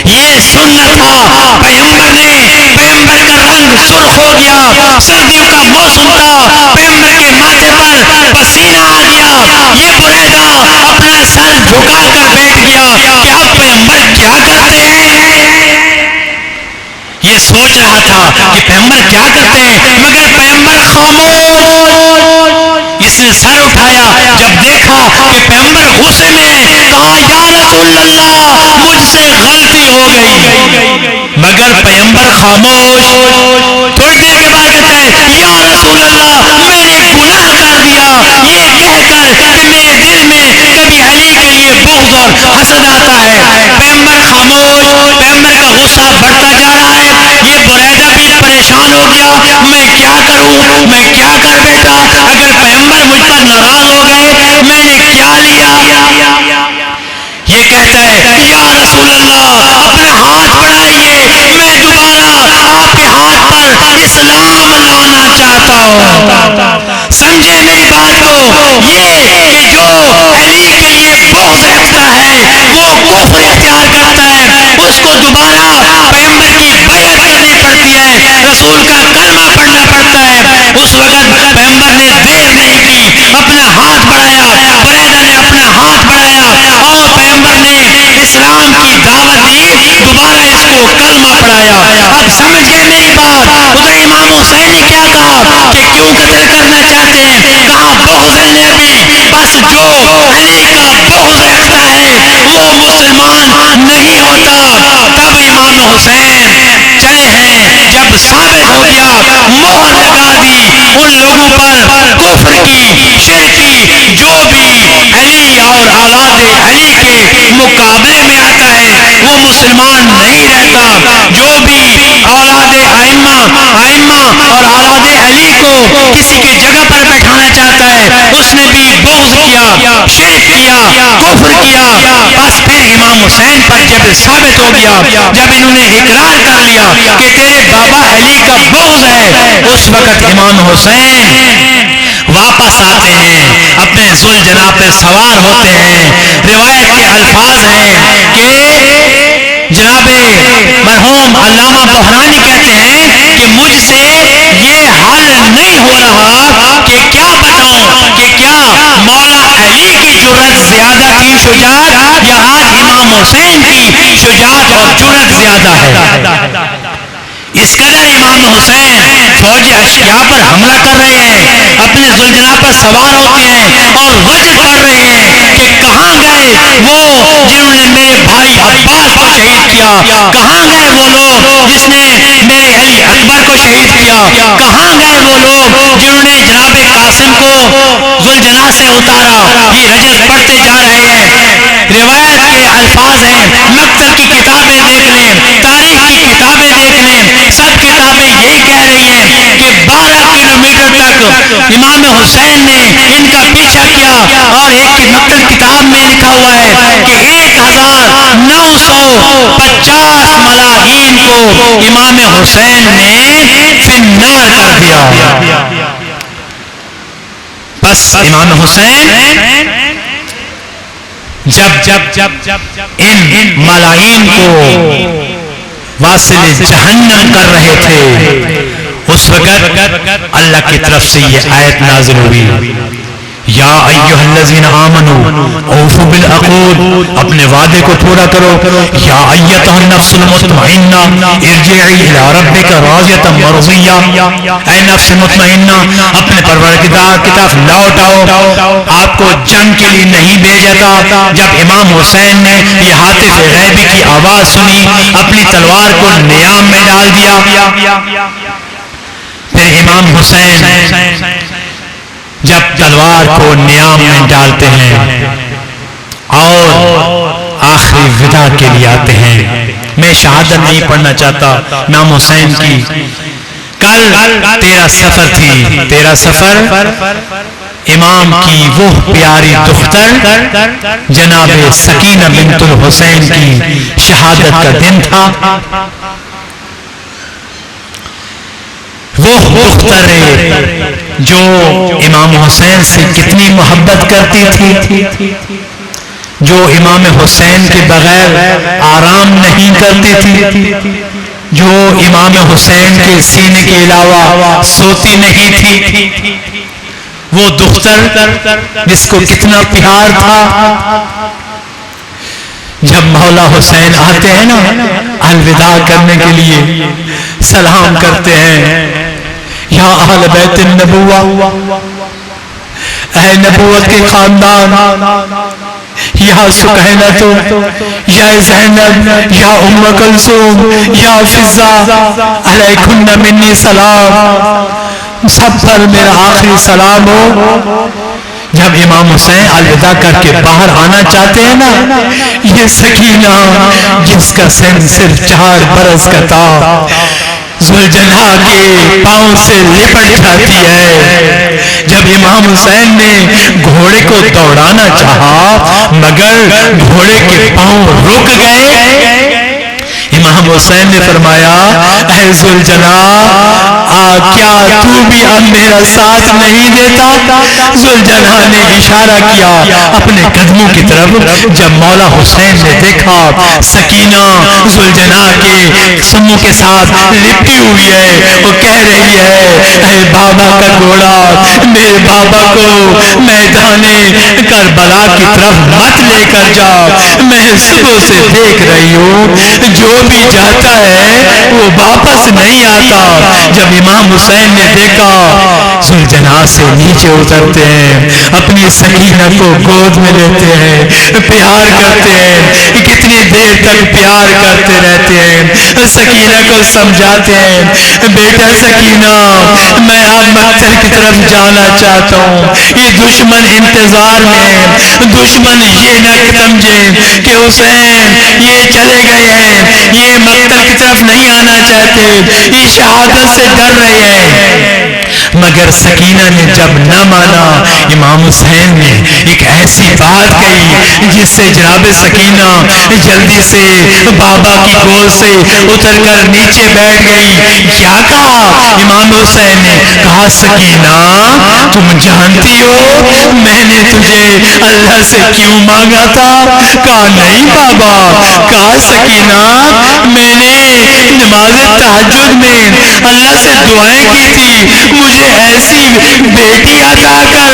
یہ سننا تھا پیغمبر نے، پیغمبر کا رنگ سرخ ہو گیا، سردیوں کا موسم تھا، پیغمبر کے ماتھے پر پسینہ آ گیا. یہ بریدہ اپنا سر جھکا کر بیٹھ گیا کہ اب پیغمبر کیا کرتے ہیں. یہ سوچ رہا تھا کہ پیغمبر کیا کرتے ہیں، مگر پیغمبر خاموش. اس نے سر اٹھایا، جب دیکھا کہ پیغمبر غصے میں، کہا یا رسول اللہ مجھ سے غلطی ہو گئی، مگر پیغمبر خاموش. تھوڑی دیر کے بعد کہتا ہے یا رسول اللہ میں نے گناہ کر دیا، یہ کہہ کر کہ میرے دل میں کبھی علی کے لیے بغض اور حسد آتا ہے. پیغمبر خاموش، پیغمبر کا غصہ بڑھتا جا رہا ہے. یہ بریدہ بھی پریشان ہو گیا، میں کیا کروں، میں کیا کر بیٹھا، اگر پیغمبر مجھ پر ناراض ہو گئے میں نے کیا لیا. یہ کہتا ہے یا رسول اللہ اپنا ہاتھ بڑھائیے، میں دوبارہ آپ کے ہاتھ پر اسلام لانا چاہتا ہوں. سمجھے میری بات کو، یہ کہ جو علی کے لیے بغض رکھتا ہے وہ کفر اختیار کرتا ہے، اس کو دوبارہ پیغمبر کی بیعت کرنی پڑتی ہے، رسول کا کلمہ پڑھنا پڑتا ہے. اس وقت پیغمبر نے دیر نہیں کی، اپنا ہاتھ بڑھایا، بریدہ نے اپنا ہاتھ بڑھایا اور پیغمبر نے اسلام کی دعوت دی، دوبارہ اس کو کلمہ پڑھایا. اب سمجھ گئے میری بات. ادھر امام حسین نے کیا کہا کہ کیوں قتل کرنا چاہتے ہیں؟ کہا بغض النبی، بس جو علی کا بغض رکھتا ہے وہ مسلمان مہر لگا دی ان لوگوں پر کفر کی، شرک کی. جو بھی علی اور اولاد علی کے مقابلے میں آتا ہے وہ مسلمان نہیں رہتا. جو بھی اولاد ائمہ اور اولاد علی کو کسی کی جگہ پر بیٹھانا چاہتا ہے اس نے بھی بغض کیا، شرک کیا، کفر کیا. بس پھر امام حسین پر جب ثابت ہو گیا، جب انہوں نے اقرار کر لیا کہ تیرے بابا علی کا بغض ہے، اس وقت امام حسین واپس آتے ہیں، اپنے ذوالجناح پہ سوار ہوتے ہیں. روایت کے الفاظ ہیں کہ جناب مرحوم علامہ بحرانی کہتے ہیں کہ مجھ سے یہ حل نہیں ہو رہا کہ کیا بتاؤں کہ کیا مولا علی کی جرأت زیادہ تھی، شجاعت، یا آج امام حسین کی شجاعت اور جرأت زیادہ ہے. اس قدر امام حسین فوج اشقیاء پر حملہ کر رہے ہیں، اپنے ذوالجناح پر سوار ہوتے ہیں اور وجد کر رہے ہیں کہ کہاں گئے وہ جنہوں نے میرے بھائی عباس کو شہید کیا، کہاں گئے وہ لوگ جس نے میرے علی اکبر کو شہید کیا، کہاں گئے وہ لوگ جنہوں نے جناب قاسم کو ذوالجناح سے اتارا. یہ رجز پڑھتے جا رہے ہیں. روایت کے الفاظ ہیں، مقتل کی کتابیں دیکھ لیں، تاریخ کی کتابیں دیکھ لیں، سب کتابیں یہی کہہ رہی ہیں کہ 12 کلومیٹر تک امام حسین نے ان کا پیچھا کیا. اور ایک مقتل کتاب میں لکھا ہوا ہے کہ 1950 ملاحین کو امام حسین نے فنار کر دیا. بس امام حسین جب ان ملاحین کو واصل جہنم کر رہے تھے اس وقت اللہ کی طرف سے یہ آیت نازل ہوئی، یا ایھا الذین آمنوا اوفوا بالعقود، اپنے وعدے کو پورا کرو. یا ایھا النفس المطمئنہ ارجعی الی ربک راضیۃ مرضیہ، اے نفس مطمئنہ اپنے پروردگار کی طرف لوٹ آؤ. آپ کو جنگ کے لیے نہیں بھیجا تھا. جب امام حسین نے یہ ہاتف غیبی کی آواز سنی اپنی تلوار کو نیام میں ڈال دیا. پھر امام حسین جب تلوار کو نیام میں ڈالتے ہیں اور آخری وداع کے لیے آتے ہیں. میں شہادت نہیں پڑھنا چاہتا امام حسین کی. کل تیرا سفر تھی، تیرا سفر امام کی وہ پیاری دختر جناب سکینہ بنت الحسین کی شہادت کا دن تھا. وہ دختر جو امام حسین سے کتنی محبت کرتی تھی، جو امام حسین کے بغیر آرام نہیں کرتی تھی، جو امام حسین کے سینے کے علاوہ سوتی نہیں تھی، وہ دختر جس کو کتنا پیار تھا. جب مولا حسین آتے ہیں نا الوداع کرنے کے لیے، سلام کرتے ہیں، یا اہل بیت النبوہ، اے نبوت کے خاندان، یا سکینہ، یا زینب، یا ام کلثوم، یا فضہ، علیکن منی سلام، سب پر میرا آخری سلام ہو. جب امام حسین الوداع کر کے باہر آنا چاہتے ہیں نا، یہ سکینہ جس کا سن صرف 4 برس کا تھا ذوالجناح کے پاؤں سے لپٹ جاتی ہے. جب امام حسین نے گھوڑے کو دوڑانا چاہا مگر گھوڑے کے پاؤں رک گئے، امام حسین نے فرمایا، اے ذوالجناح کیا تو بھی اب میرا ساتھ نہیں دیتا؟ ذوالجناح نے اشارہ کیا اپنے قدموں کی طرف. جب مولا حسین نے دیکھا سکینہ ذوالجناح کے قدموں کے ساتھ لپٹی ہوئی ہے، وہ کہہ رہی ہے، اے بابا کا گھوڑا، میرے بابا کو میدان کربلا کی طرف مت لے کر جا. میں صبح سے دیکھ رہی ہوں جو بھی جاتا ہے وہ واپس نہیں آتا. جب امام حسین نے دیکھا ذوالجناح سے نیچے اترتے ہیں، اپنی سکینہ کو گود میں لیتے ہیں، پیار کرتے ہیں، کتنی دیر تک پیار کرتے رہتے ہیں، سکینہ کو سمجھاتے ہیں، بیٹا سکینہ میں اب مقتل کی طرف جانا چاہتا ہوں، یہ دشمن انتظار میں ہے، دشمن یہ نہ سمجھیں کہ حسین یہ چلے گئے ہیں، یہ مقتل کی طرف نہیں آنا چاہتے، یہ شہادت سے ڈر رہے ہیں۔ مگر سکینہ نے جب نہ مانا، امام حسین نے ایک ایسی بات کہی جس سے جناب سکینہ جلدی سے بابا کی گود سے اتر کر نیچے بیٹھ گئی۔ کیا کہا امام حسین نے؟ کہا سکینہ تم جانتی ہو میں نے تجھے اللہ سے کیوں مانگا تھا؟ کہا نہیں بابا۔ کہا سکینہ میں نے نماز تہجد میں اللہ سے دعائیں کی تھی، مجھے ایسی بیٹی عطا کر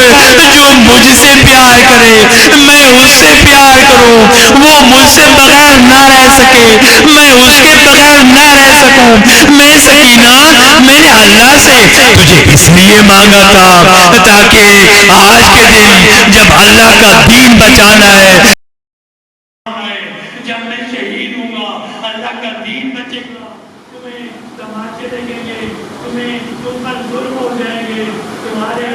جو مجھ سے پیار کرے، میں اس سے پیار کروں، وہ مجھ سے بغیر نہ رہ سکے، میں اس کے بغیر نہ رہ سکوں۔ میں سکینہ میں نے اللہ سے تجھے اس لیے مانگا تھا تاکہ آج کے دن جب اللہ کا دین بچانا ہے، جب میں شہید ہوں گا اللہ کا دین بچے گا، تمہیں تماچے لگیں گے، تمہیں تم پر ظلم ہو جائیں گے، تمہارے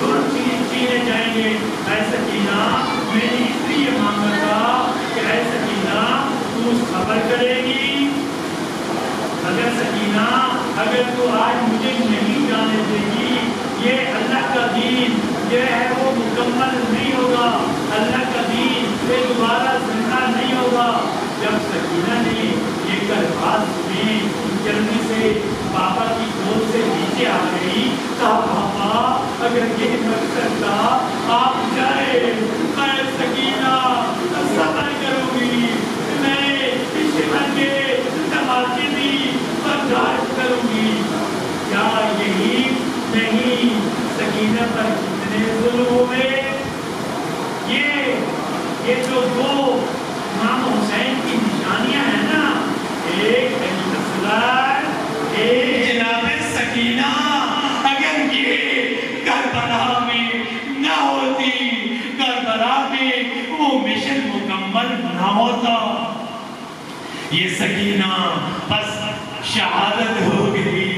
ظلم چھینے جائیں گے۔ اے سکینہ میں نے اس لیے مانگا تھا کہ اے سکینہ تو صبر کرے گی، اگر سکینہ اگر تو آج مجھے نہیں جانے دے گی، یہ اللہ کا دین یہ ہے وہ مکمل نہیں ہوگا، اللہ کا دین یہ دوبارہ زندہ نہیں ہوگا۔ جب سکینہ نے یہ بات سنی جلدی سے بابا کی گود سے نیچے آ گئی، کہا بابا اگر یہ مقصد تھا آپ جائے، میں سکینہ صبر کروں گی، میں شہر کے تماشے بھی برداشت کروں گی۔ کیا یہی نہیں سکینہ پر کتنے ظلم ہوئے؟ یہ جو دو امام حسین کی نشانیاں ہیں نا، ایک انتصار، ایک جناب سکینہ، اگر یہ کربلا میں نہ ہوتی، کربلا میں وہ مشن مکمل نہ ہوتا۔ یہ سکینہ بس شہادت ہو گئی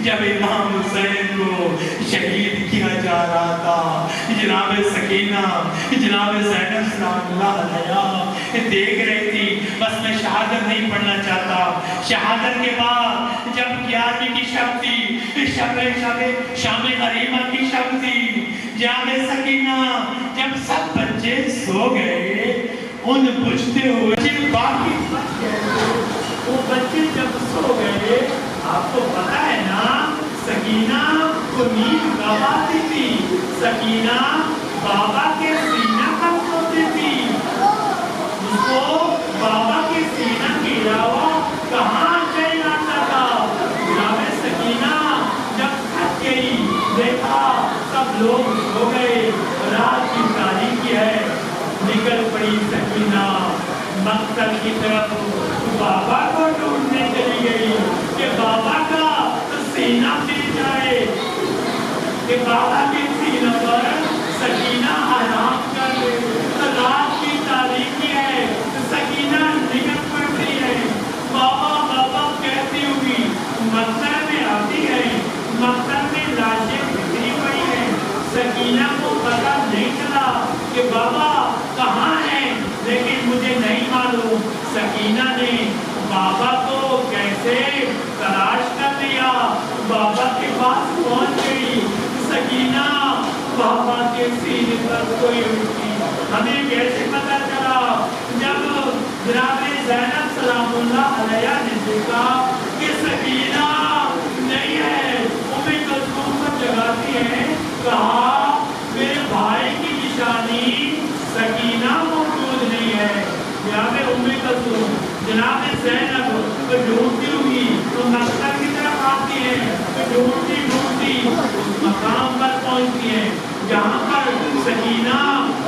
جب امام حسین کو شہید کیا جا رہا تھا۔ جناب سکینہ جناب زینب سلام اللہ علیہ دیکھ رہی تھی، بس میں شہادت نہیں پڑھنا چاہتا۔ شہادت کے بعد جب 11ویں کی شب تھی، شام غریبہ کی شب تھی، جناب سکینہ جب سب بچے سو گئے، ان بجھتے ہوئے باقی بچ گئے، وہ بچے جب سو گئے، آپ کو پتا ہے نا سکینہ کو نیند کب آتی تھی؟ سکینہ بابا کے سینہ پر سوتی تھی، اس کو بابا کے سینہ کے علاوہ کہاں چین آتا تھا؟ جناب سکینہ جب تھک گئی، دیکھا سب لوگ سو گئے، رات کی تاریکی ہے، نکل پڑی سکینہ مقتل کی طرف، بابا کو ڈھونڈنے چلی گئی کہ بابا کا سینہ مل جائے، کہ بابا کے سینہ پر سکینہ آرام کر لے۔ رات کی تاریکی ہے، سکینہ نکل پڑتی ہے، بابا بابا کہتی ہوگی، مقتل میں آتی ہے، مقتل میں لاشیں بکھری پڑی ہیں، سکینہ کو پتہ نہیں چلا کہ بابا کہاں ہیں، لیکن مجھے نہیں معلوم سکینہ نے بابا کو کیسے تلاش کر لیا، بابا کے پاس پہنچ گئی۔ سکینہ بابا کے سینے پر کوئی اٹھی، ہمیں کیسے پتا چلا؟ جب جناب زینب سلام اللہ علیہ نے دیکھا کہ سکینہ نہیں ہے، ام کلثوم کو جگاتی ہے، کہا میرے بھائی کی نشانی سکینہ موجود نہیں ہے۔ جناب ام کلثوم جناب زینب ڈھونڈتی ہوئی تو مقتل کی طرف آتی ہے، ڈھونڈتی ڈھونڈتی اس مقام پر پہنچتی ہے جہاں پر سکینہ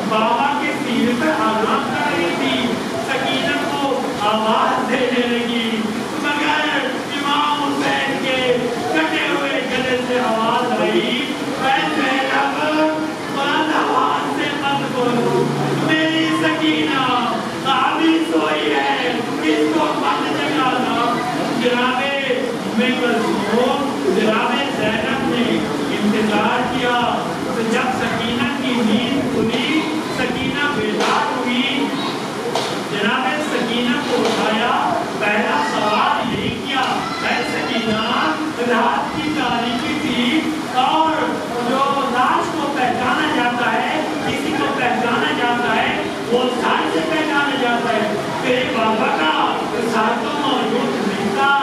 بابا کے سینے پر آرام کر رہی تھی۔ سکینہ کو آواز دینے لگی، مگر امام حسین کے کٹے ہوئے گلے سے آواز آئی،
جناب زینب نے انتظار کیا تو جب سکینہ کی نیند کھلی، سکینہ بیدار ہوئی، جناب سکینہ کو اٹھایا، پہلا سوال یہی کیا، اے سکینہ رات کی تاریکی تھی اور جو لاش کو پہچانا جاتا ہے، کسی کو پہچانا جاتا ہے وہ سائے سے پہچانا جاتا ہے، تیرے بابا کا ساتھ تو موجود نہیں تھا،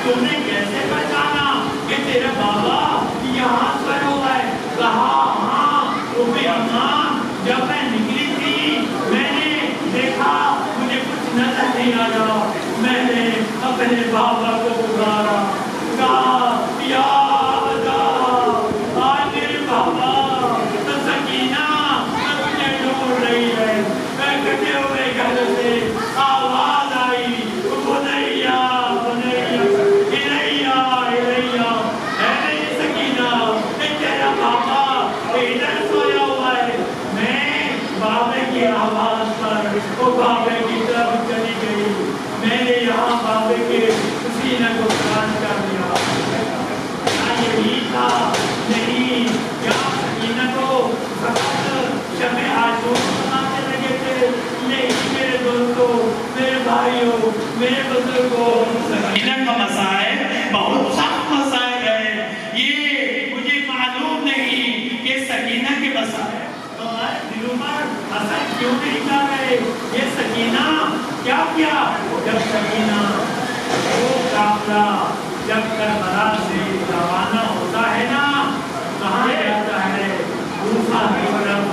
تم نے کیسے پہچانا کہ تیرے بابا یہاں پر ہوا ہے؟ کہا ہاں ربی امان، جب میں نکلی تھی میں نے دیکھا مجھے کچھ نظر نہیں آیا، میں نے اپنے بابا کو پکارا، کہا یا آبدا آج میرے بابا سکینہ مجھے ڈھونڈ رہی ہے، میں کٹے ہوئے گھر سے آواز آئی، بنیا بنیا الیا الیا، اے میری سکینہ تیرا بابا ادھر سویا ہوا ہے، میں بابے کی آواز پر وہ بابے کی طرف چلی گئی، میں نے یہاں بابے کے سینے کو خراش کر دیا، یہی تھا نہیں کیا سکینہ کو فقط شمع عاشور سناتے لگے تھے؟ نہیں میرے دوستوں، میرے بھائیوں، میرے بزرگوں، سکینہ کا مسائل بہت سخت مسائل ہے، یہ مجھے معلوم نہیں کہ سکینہ کے مسائل ہمارے دلوں پر اثر کیوں نہیں کر رہے؟ یہ سکینہ کیا کیا؟ جب سکینہ وہ قافلہ جب کربلا سے روانہ ہوتا ہے نا، کہاں جاتا ہے؟ کوفہ کی طرف،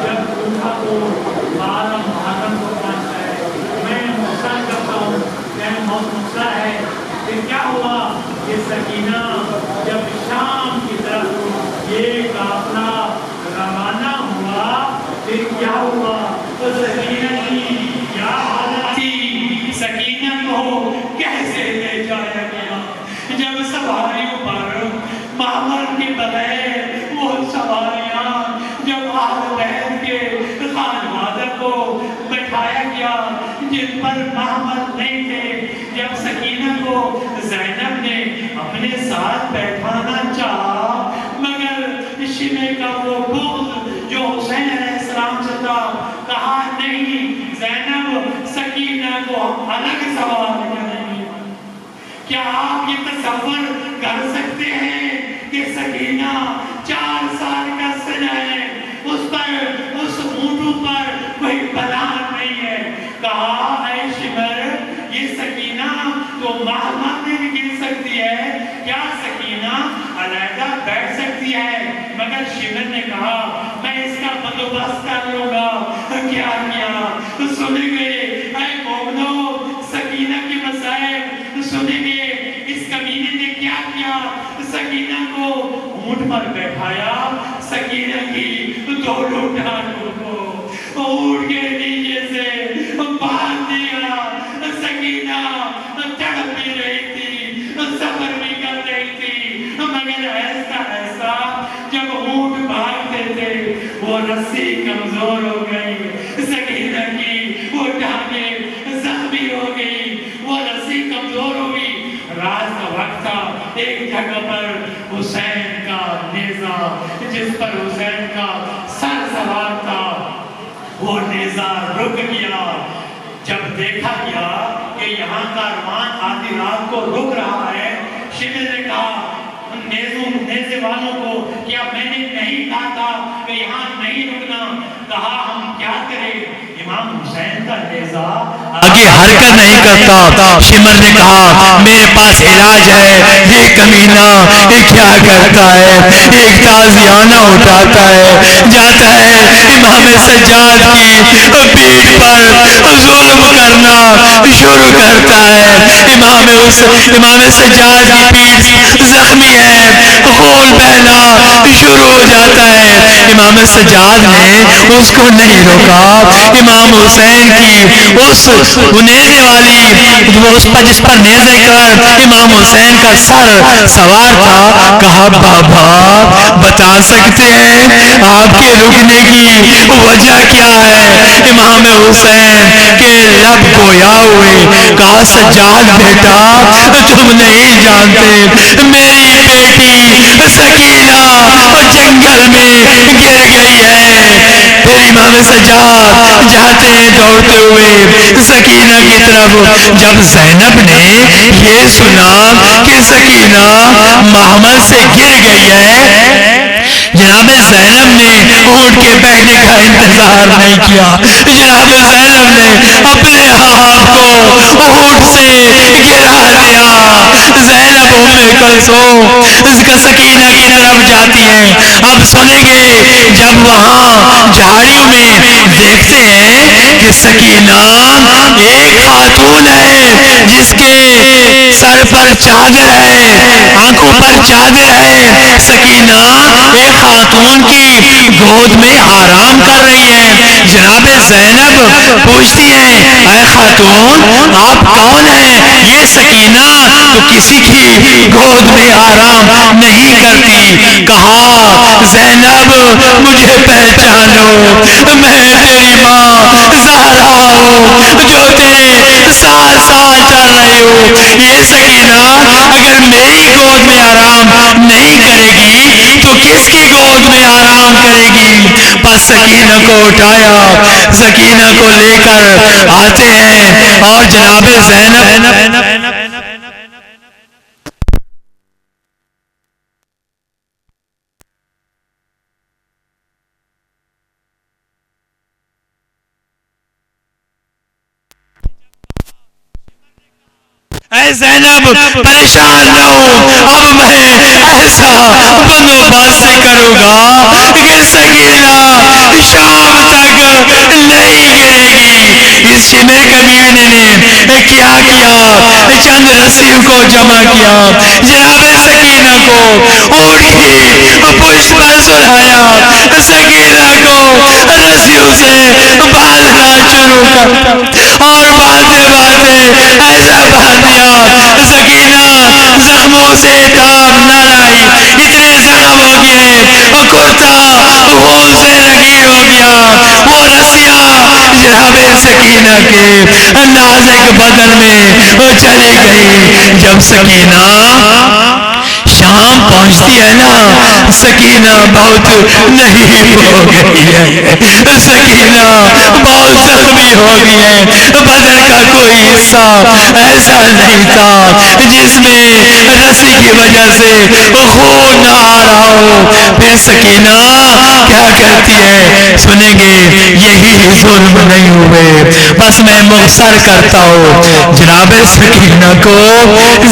جب کوفہ کو 12 محرم کو پہنچتا ہے، میں مقصد کرتا ہوں کہ بہت مقصد ہے، پھر کیا ہوا؟ یہ سکینہ جب شام کی طرف یہ قافلہ روانہ ہوا، پھر کیا ہوا؟ تو سکینہ کی کیا حالت تھی؟ سکینہ کو کیسے لے جایا گیا؟ جب سواریوں پر معمر کے بغیر وہ سواریاں جب آل بیت کے خانوادہ کو بٹھایا گیا جن پر معمر نہیں تھے، جب سکینہ کو زینب نے اپنے ساتھ بیٹھانا چاہا، مگر شمع کا وہ بغض جو حسین علیہ السلام سے تھا، کہا نہیں زینب سکینہ کو الگ سوار کریں گے۔ کیا آپ یہ تصور کر سکتے ہیں کہ سکینہ 4 سال کا سن ہے، اس پر اس اونٹوں پر کوئی بلان نہیں ہے؟ کہا اے شمر یہ سکینہ تو معمر میں بھی گر سکتی ہے، کیا سکینہ علیحدہ بیٹھ سکتی ہے؟ مگر شمر نے کہا میں اس کا بندوبست کر لوں گا۔ کیا کیا؟ سنیں گے اے مومنو سکینہ کی مسائل، سنیں گے اس کمینے نے کیا کیا؟ سکینہ کو اونٹ پر بیٹھایا، سکینہ کی 2 ٹانگوں کو اونٹ کے نیچے سے باندھ دیا، سکینہ تڑپ بھی رہی تھی، سفر بھی کر رہی تھی، مگر ایسا ایسا جب اونٹ بھاگتے تھے وہ رسی کمزور ہو گئی، سکینہ کی وہ ٹانگیں زخمی ہو گئی، وہ رسی کمزور ہو گئی۔ رات کا وقت تھا، ایک جگہ پر حسین کا نیزہ جس پر حسین کا سر سوار تھا وہ نیزہ رک گیا۔ جب دیکھا گیا کہ یہاں کاروان آدھی رات کو رک رہا ہے، شمر نے کہا نیزے والوں کو کیا میں نے نہیں کہا تھا کہ یہاں نہیں رکنا؟ کہا ہم کیا کریں؟ امام حسین کا نیزہ
آگے حرکت نہیں کرتا۔ شمر نے کہا میرے پاس علاج ہے، یہ کمینہ یہ کیا کرتا ہے، ایک تازیانہ اٹھاتا ہے، جاتا ہے امام سجاد کی پیٹھ پر ظلم کرنا شروع کرتا ہے۔ امام سجاد کی پیٹھ زخمی ہے، خون بہنا شروع ہو جاتا ہے۔ امام سجاد نے اس کو نہیں روکا، امام حسین کی اس نیزے والی اس پر جس پر نیزے کر امام حسین کا سر سوار تھا، کہا بابا بتا سکتے ہیں آپ کے رکنے کی وجہ کیا ہے؟ امام حسین کے لب گویا ہوئے، کہا سجاد بیٹا تم نہیں جانتے میری بیٹی سکینہ جنگل میں گر گئی ہے۔ پھر امام سجاد جاتے ہیں دوڑتے ہوئے سکینہ کی طرف۔ جب زینب نے یہ سنا کہ سکینہ محمد سے گر گئی ہے، جناب زینب نے اونٹ کے بیٹھنے کا انتظار نہیں کیا، جناب زینب نے اپنے ہاتھ کو اونٹ سے گرا دیا۔ زینب کلثوم اس کا سکینہ کی طرف جاتی ہیں۔ اب سنیں گے جب وہاں جھاڑیوں میں دیکھتے ہیں کہ سکینہ ایک خاتون ہے جس کے سر پر چادر ہے، آنکھوں پر چادر ہے، سکینہ ایک خاتون کی گود میں آرام کر رہی ہے۔ جناب زینب پوچھتی ہیں اے خاتون آپ کون ہیں؟ یہ سکینہ تو کسی کی گود میں آرام نہیں کرتی۔ کہا زینب مجھے پہچانو، میں تیری ماں زہرا ہوں جو تیرے ساتھ ساتھ چل رہی ہوں۔ یہ سکینہ اگر میری گود میں آرام نہیں کرے گی تو کس کی گود میں آرام کرے گی؟ بس سکینہ کو اٹھایا، سکینہ کو لے کر آتے ہیں اور جناب زینب اے زینب پریشان نہ ہو، اب میں ایسا بندوبست کروں گا کہ سکینہ شام تک نہیں گرے گی۔ اس شمر کمینے نے کیا چند رسیوں کو جمع کیا، جناب سکینہ کو اونٹ کی پشت پر سلایا، سکینہ کو رسیوں سے باندھنا شروع کر اور باندھتے ایسا باندھ دیا سکینہ زخموں سے تاب نہ لائی، اتنے زخم ہو گئے، کرتا خون سے رنگین ہو گیا، وہ رسیاں جناب سکینہ کے نازک بدن میں چلی گئی۔ جب سکینہ شام پہنچتی ہے نا، سکینہ بہت نہیں ہو گئی ہے، سکینہ بہت زخمی ہو گئی ہے، بدن کا کوئی حصہ ایسا نہیں تھا جس میں رسی کی وجہ سے خون نہ آ رہا ہو۔ پھر سکینہ کیا کرتی ہے سنیں گے، یہی ظلم نہیں ہوئے، بس میں مختصر کرتا ہوں۔ جناب سکینہ کو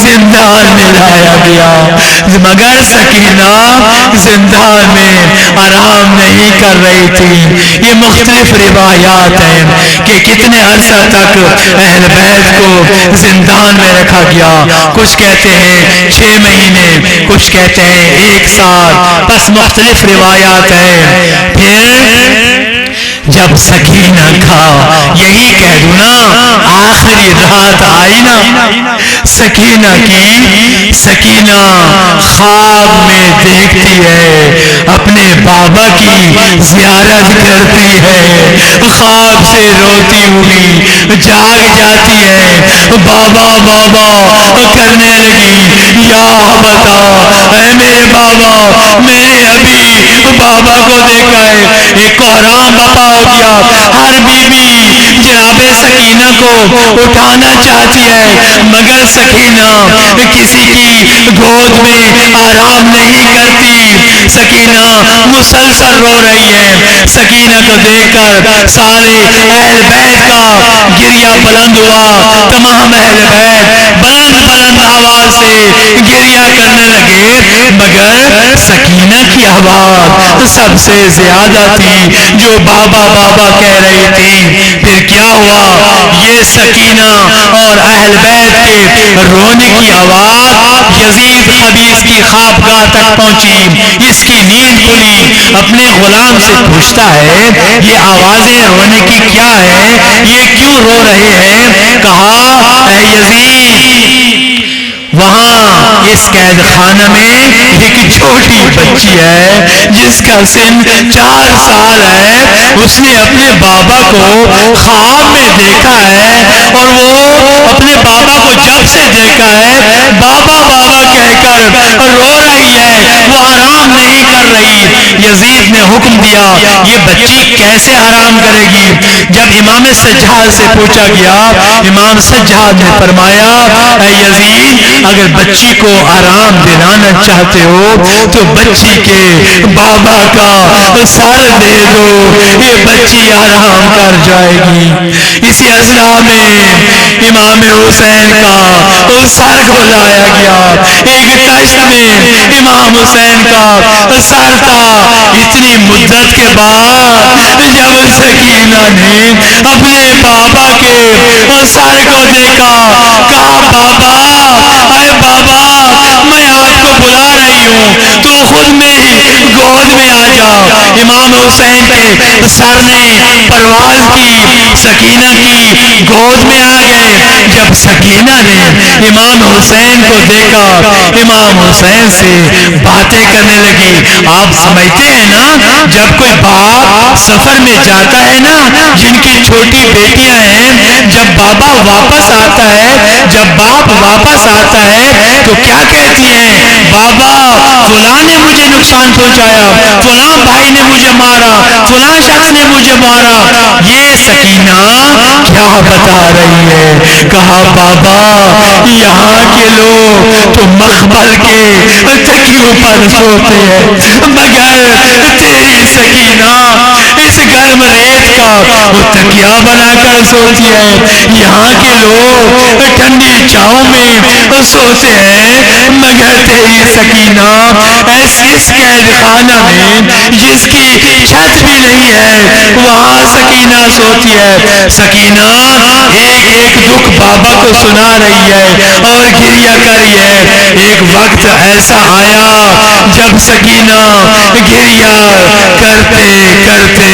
زندان میں لایا گیا، مگر سکینہ زندان میں آرام نہیں کر رہی تھی۔ یہ مختلف روایات ہیں کہ کتنے عرصہ تک اہل بیت کو زندان میں رکھا گیا، کچھ کہتے ہیں 6 مہینے، کچھ کہتے ہیں 1 سال، بس مختلف روایات ہیں۔ پھر جب سکینہ کا یہی کہہ دوں نا آخری رات آئی نا، سکینہ خواب میں دیکھتی ہے اپنے بابا کی زیارت کرتی ہے، خواب سے روتی ہوئی جاگ جاتی ہے، بابا بابا کرنے لگی، یا بتا اے میرے بابا، میں نے ابھی بابا کو دیکھا ہے۔ ایک کوہرام بپا ہو گیا، ہر بیوی جناب سکینہ کو اٹھانا چاہتی ہے، مگر سکینہ کسی کی گود میں آرام نہیں کرتی، سکینہ مسلسل رو رہی ہے۔ سکینہ کو دیکھ کر سارے اہل بیت کا گریہ بلند ہوا، تمام اہل بیت بلند آواز سے گریہ کرنے لگے، مگر سکینہ کی آواز سب سے زیادہ تھی جو بابا بابا کہہ رہی تھی۔ پھر کیا ہوا، یہ سکینہ اور اہل بیت کے رونے کی آواز یزید خبیث کی خوابگاہ تک پہنچی، اس کی نیند کھلی، اپنے غلام سے پوچھتا ہے یہ آوازیں رونے کی کیا ہے، یہ کیوں رو رہے ہیں؟ کہا اے یزید، وہاں اس قید خانہ میں ایک چھوٹی بچی ہے جس کا سن 4 سال ہے، اس نے اپنے بابا کو خواب میں دیکھا ہے کر رو رہی ہے، وہ آرام نہیں کر رہی۔ یزید نے حکم دیا یہ بچی کیسے آرام کرے گی؟ جب امام سجاد سے پوچھا گیا، امام سجاد نے فرمایا اے یزید اگر بچی کو آرام دلانا چاہتے ہو تو بچی کے بابا کا سر دے دو، یہ بچی آرام کر جائے گی۔ اسی اثنا میں امام حسین کا سر کو لایا گیا، ایک تشت میں امام حسین کا سر تھا۔ اتنی مدت کے بعد جب سکینہ نے اپنے بابا کے سر کو دیکھا، کہا بابا، اے بابا میں آپ کو بلا رہی ہوں، تو خود میری گود میں آ جا۔ امام حسین کے سر نے پرواز کی، سکینہ کی گود میں آ گئے۔ جب سکینہ نے امام حسین کو دیکھا، امام حسین سے باتیں کرنے لگی۔ آپ سمجھتے ہیں نا جب کوئی باپ سفر میں جاتا ہے نا، جن کی چھوٹی بیٹیاں ہیں، جب بابا واپس آتا ہے، جب باپ واپس آتا ہے تو کیا کہتی ہیں؟ بابا فلاں نے مجھے نقصان پہنچایا، فلاں بھائی نے مجھے مارا، فلاں شخص نے مجھے مارا۔ یہ سکینہ کیا بتا رہی ہے؟ کہا بابا یہاں کے لوگ تو مخمل کے تکیوں پر سوتے ہیں، مگر تیری سکینہ اس گرم ریت کا وہ تکیا بنا کر سوتی ہے۔ یہاں کے لوگ ٹھنڈی چھاؤں میں سوتے ہیں، مگر تیری سکینہ اس قید خانہ میں جس کی چھت بھی نہیں ہے وہاں سکینہ سوتی ہے۔ سکینہ ایک ایک دکھ بابا کو سنا رہی ہے اور گریہ کر رہی ہے۔ ایک وقت ایسا آیا جب سکینہ گریہ کرتے کرتے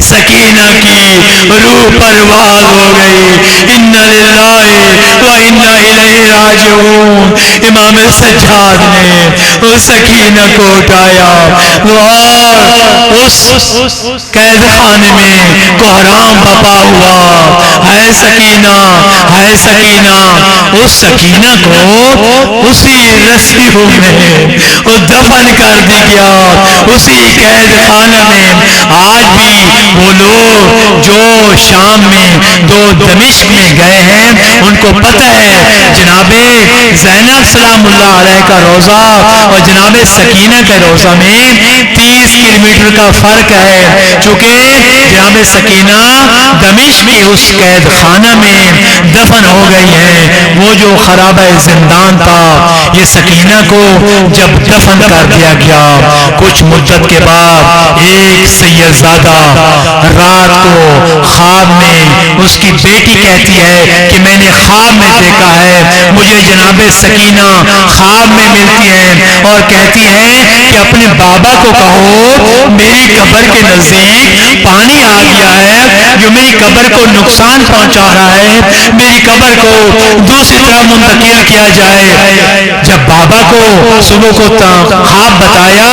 سکینہ کی روح پرواز ہو گئی۔ انا للہ و انا الیہ راجعون۔ امام سجاد نے اس سکینہ کو اٹھایا اور اس قید خانے میں کوہرام بپا ہوا۔ ہے سکینہ، ہے سکینہ۔ اس سکینہ کو اسی رسیوں میں دفن کر دی گیا، اسی قید خانہ میں۔ آج بھی وہ لوگ جو شام میں دو دمشق میں گئے ہیں ان کو پتہ ہے جناب زینب سلام اللہ علیہ کا روضہ اور جناب سکینہ کے روضہ میں 30 کلومیٹر کا فرق ہے۔ چونکہ جناب سکینہ دمشق کی اس قید خانہ میں دفن ہو گئی ہے، وہ جو خرابہ زندان تھا۔ یہ سکینہ کو جب دفن کر دیا گیا، کچھ مدت کے بعد ایک سیدزادہ رات کو خواب میں اس کی بیٹی کہتی ہے کہ میں نے خواب میں دیکھا ہے، مجھے جناب سکینہ خواب میں ملتی ہیں اور کہتی ہیں کہ اپنے بابا کو کہو میری قبر کے نزدیک پانی آ گیا ہے جو میری قبر کو نقصان پہنچا رہا ہے، میری قبر کو دوسری طرح منتقل کیا جائے۔ جب بابا کو صبح کو خواب بتایا،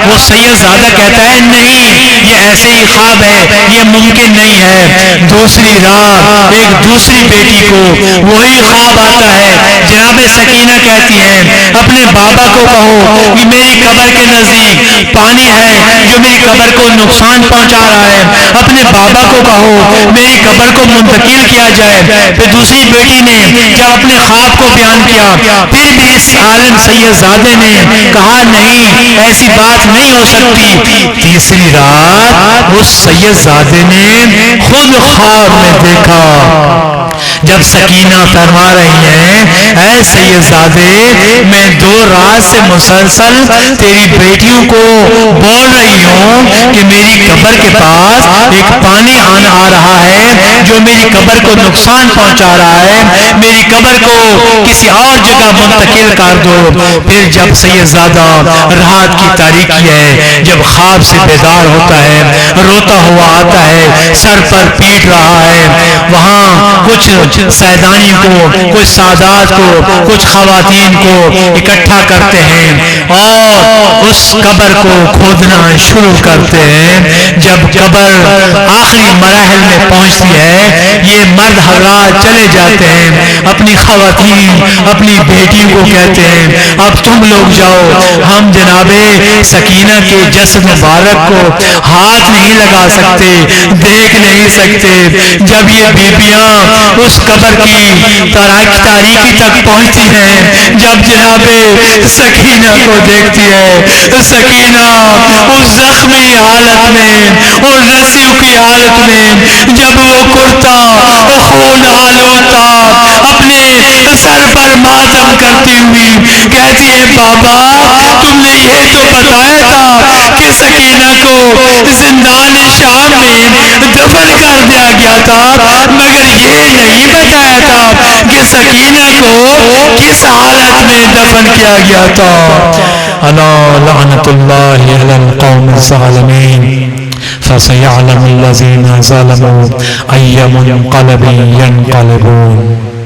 وہ سیدزادہ کہتا ہے نہیں یہ ایسے ہی خواب ہے، یہ ممکن نہیں ہے۔ دوسری رات ایک دوسری بیٹی کو وہی خواب آتا ہے، جناب سکینہ کہتی ہیں اپنے بابا کو کہو کہ میری قبر کے نزدیک پانی ہے جو میری قبر کو نقصان پہنچا رہا ہے، اپنے بابا کو کہو میری قبر کو منتقل کیا جائے۔ پھر دوسری بیٹی نے جب اپنے خواب کو بیان کیا، پھر بھی اس عالم سیدزادے نے کہا نہیں ایسی بات نہیں ہو سکتی۔ تیسری رات اس سیدزادے نے خود خواب میں دیکھا جب سکینہ فرما رہی ہیں اے سیدزادے میں 2 رات سے مسلسل تیری بیٹیوں کو بول رہی ہوں کہ میری قبر کے پاس ایک پانی آ رہا ہے جو میری قبر کو نقصان پہنچا رہا ہے، میری قبر کو کسی اور جگہ منتقل کر دو۔ پھر جب سیدزادہ رات کی تاریکی ہے، جب خواب سے بیدار ہوتا ہے، روتا ہوا آتا ہے، سر پر پیٹ رہا ہے، وہاں کچھ سیدانی کو، کچھ سادات کو، کچھ خواتین کو اکٹھا کرتے ہیں اور اس قبر کو کھودنا شروع کرتے ہیں۔ جب قبر آخری مراحل میں پہنچتی ہے، یہ مرد حضرات چلے جاتے ہیں، اپنی خواتین، اپنی بیٹی کو کہتے ہیں اب تم لوگ جاؤ، ہم جناب سکینہ کے جسد مبارک کو ہاتھ نہیں لگا سکتے، دیکھ نہیں سکتے۔ جب یہ بیبیاں اس قبر کی تاریکی تک پہنچتی ہیں، جب جناب سکینہ کو دیکھتی ہے، سکینہ اس زخمی حالت میں، اور رسیوں کی حالت میں، جب وہ کرتا خون آلودہ اپنے سر پر ماتم کرتی ہوئی کہتی ہے بابا تم نے یہ تو بتایا تھا کہ سکینہ کو زندان شام میں دفن کر دیا گیا تھا، مگر یہ نہیں بتایا تھا کہ سکینہ کو کس حالت میں دفن کیا گیا تھا۔ الا لعنت اللہ علی القوم الظالمین فسيعلم الذين ظلموا أي منقلب ينقلبون۔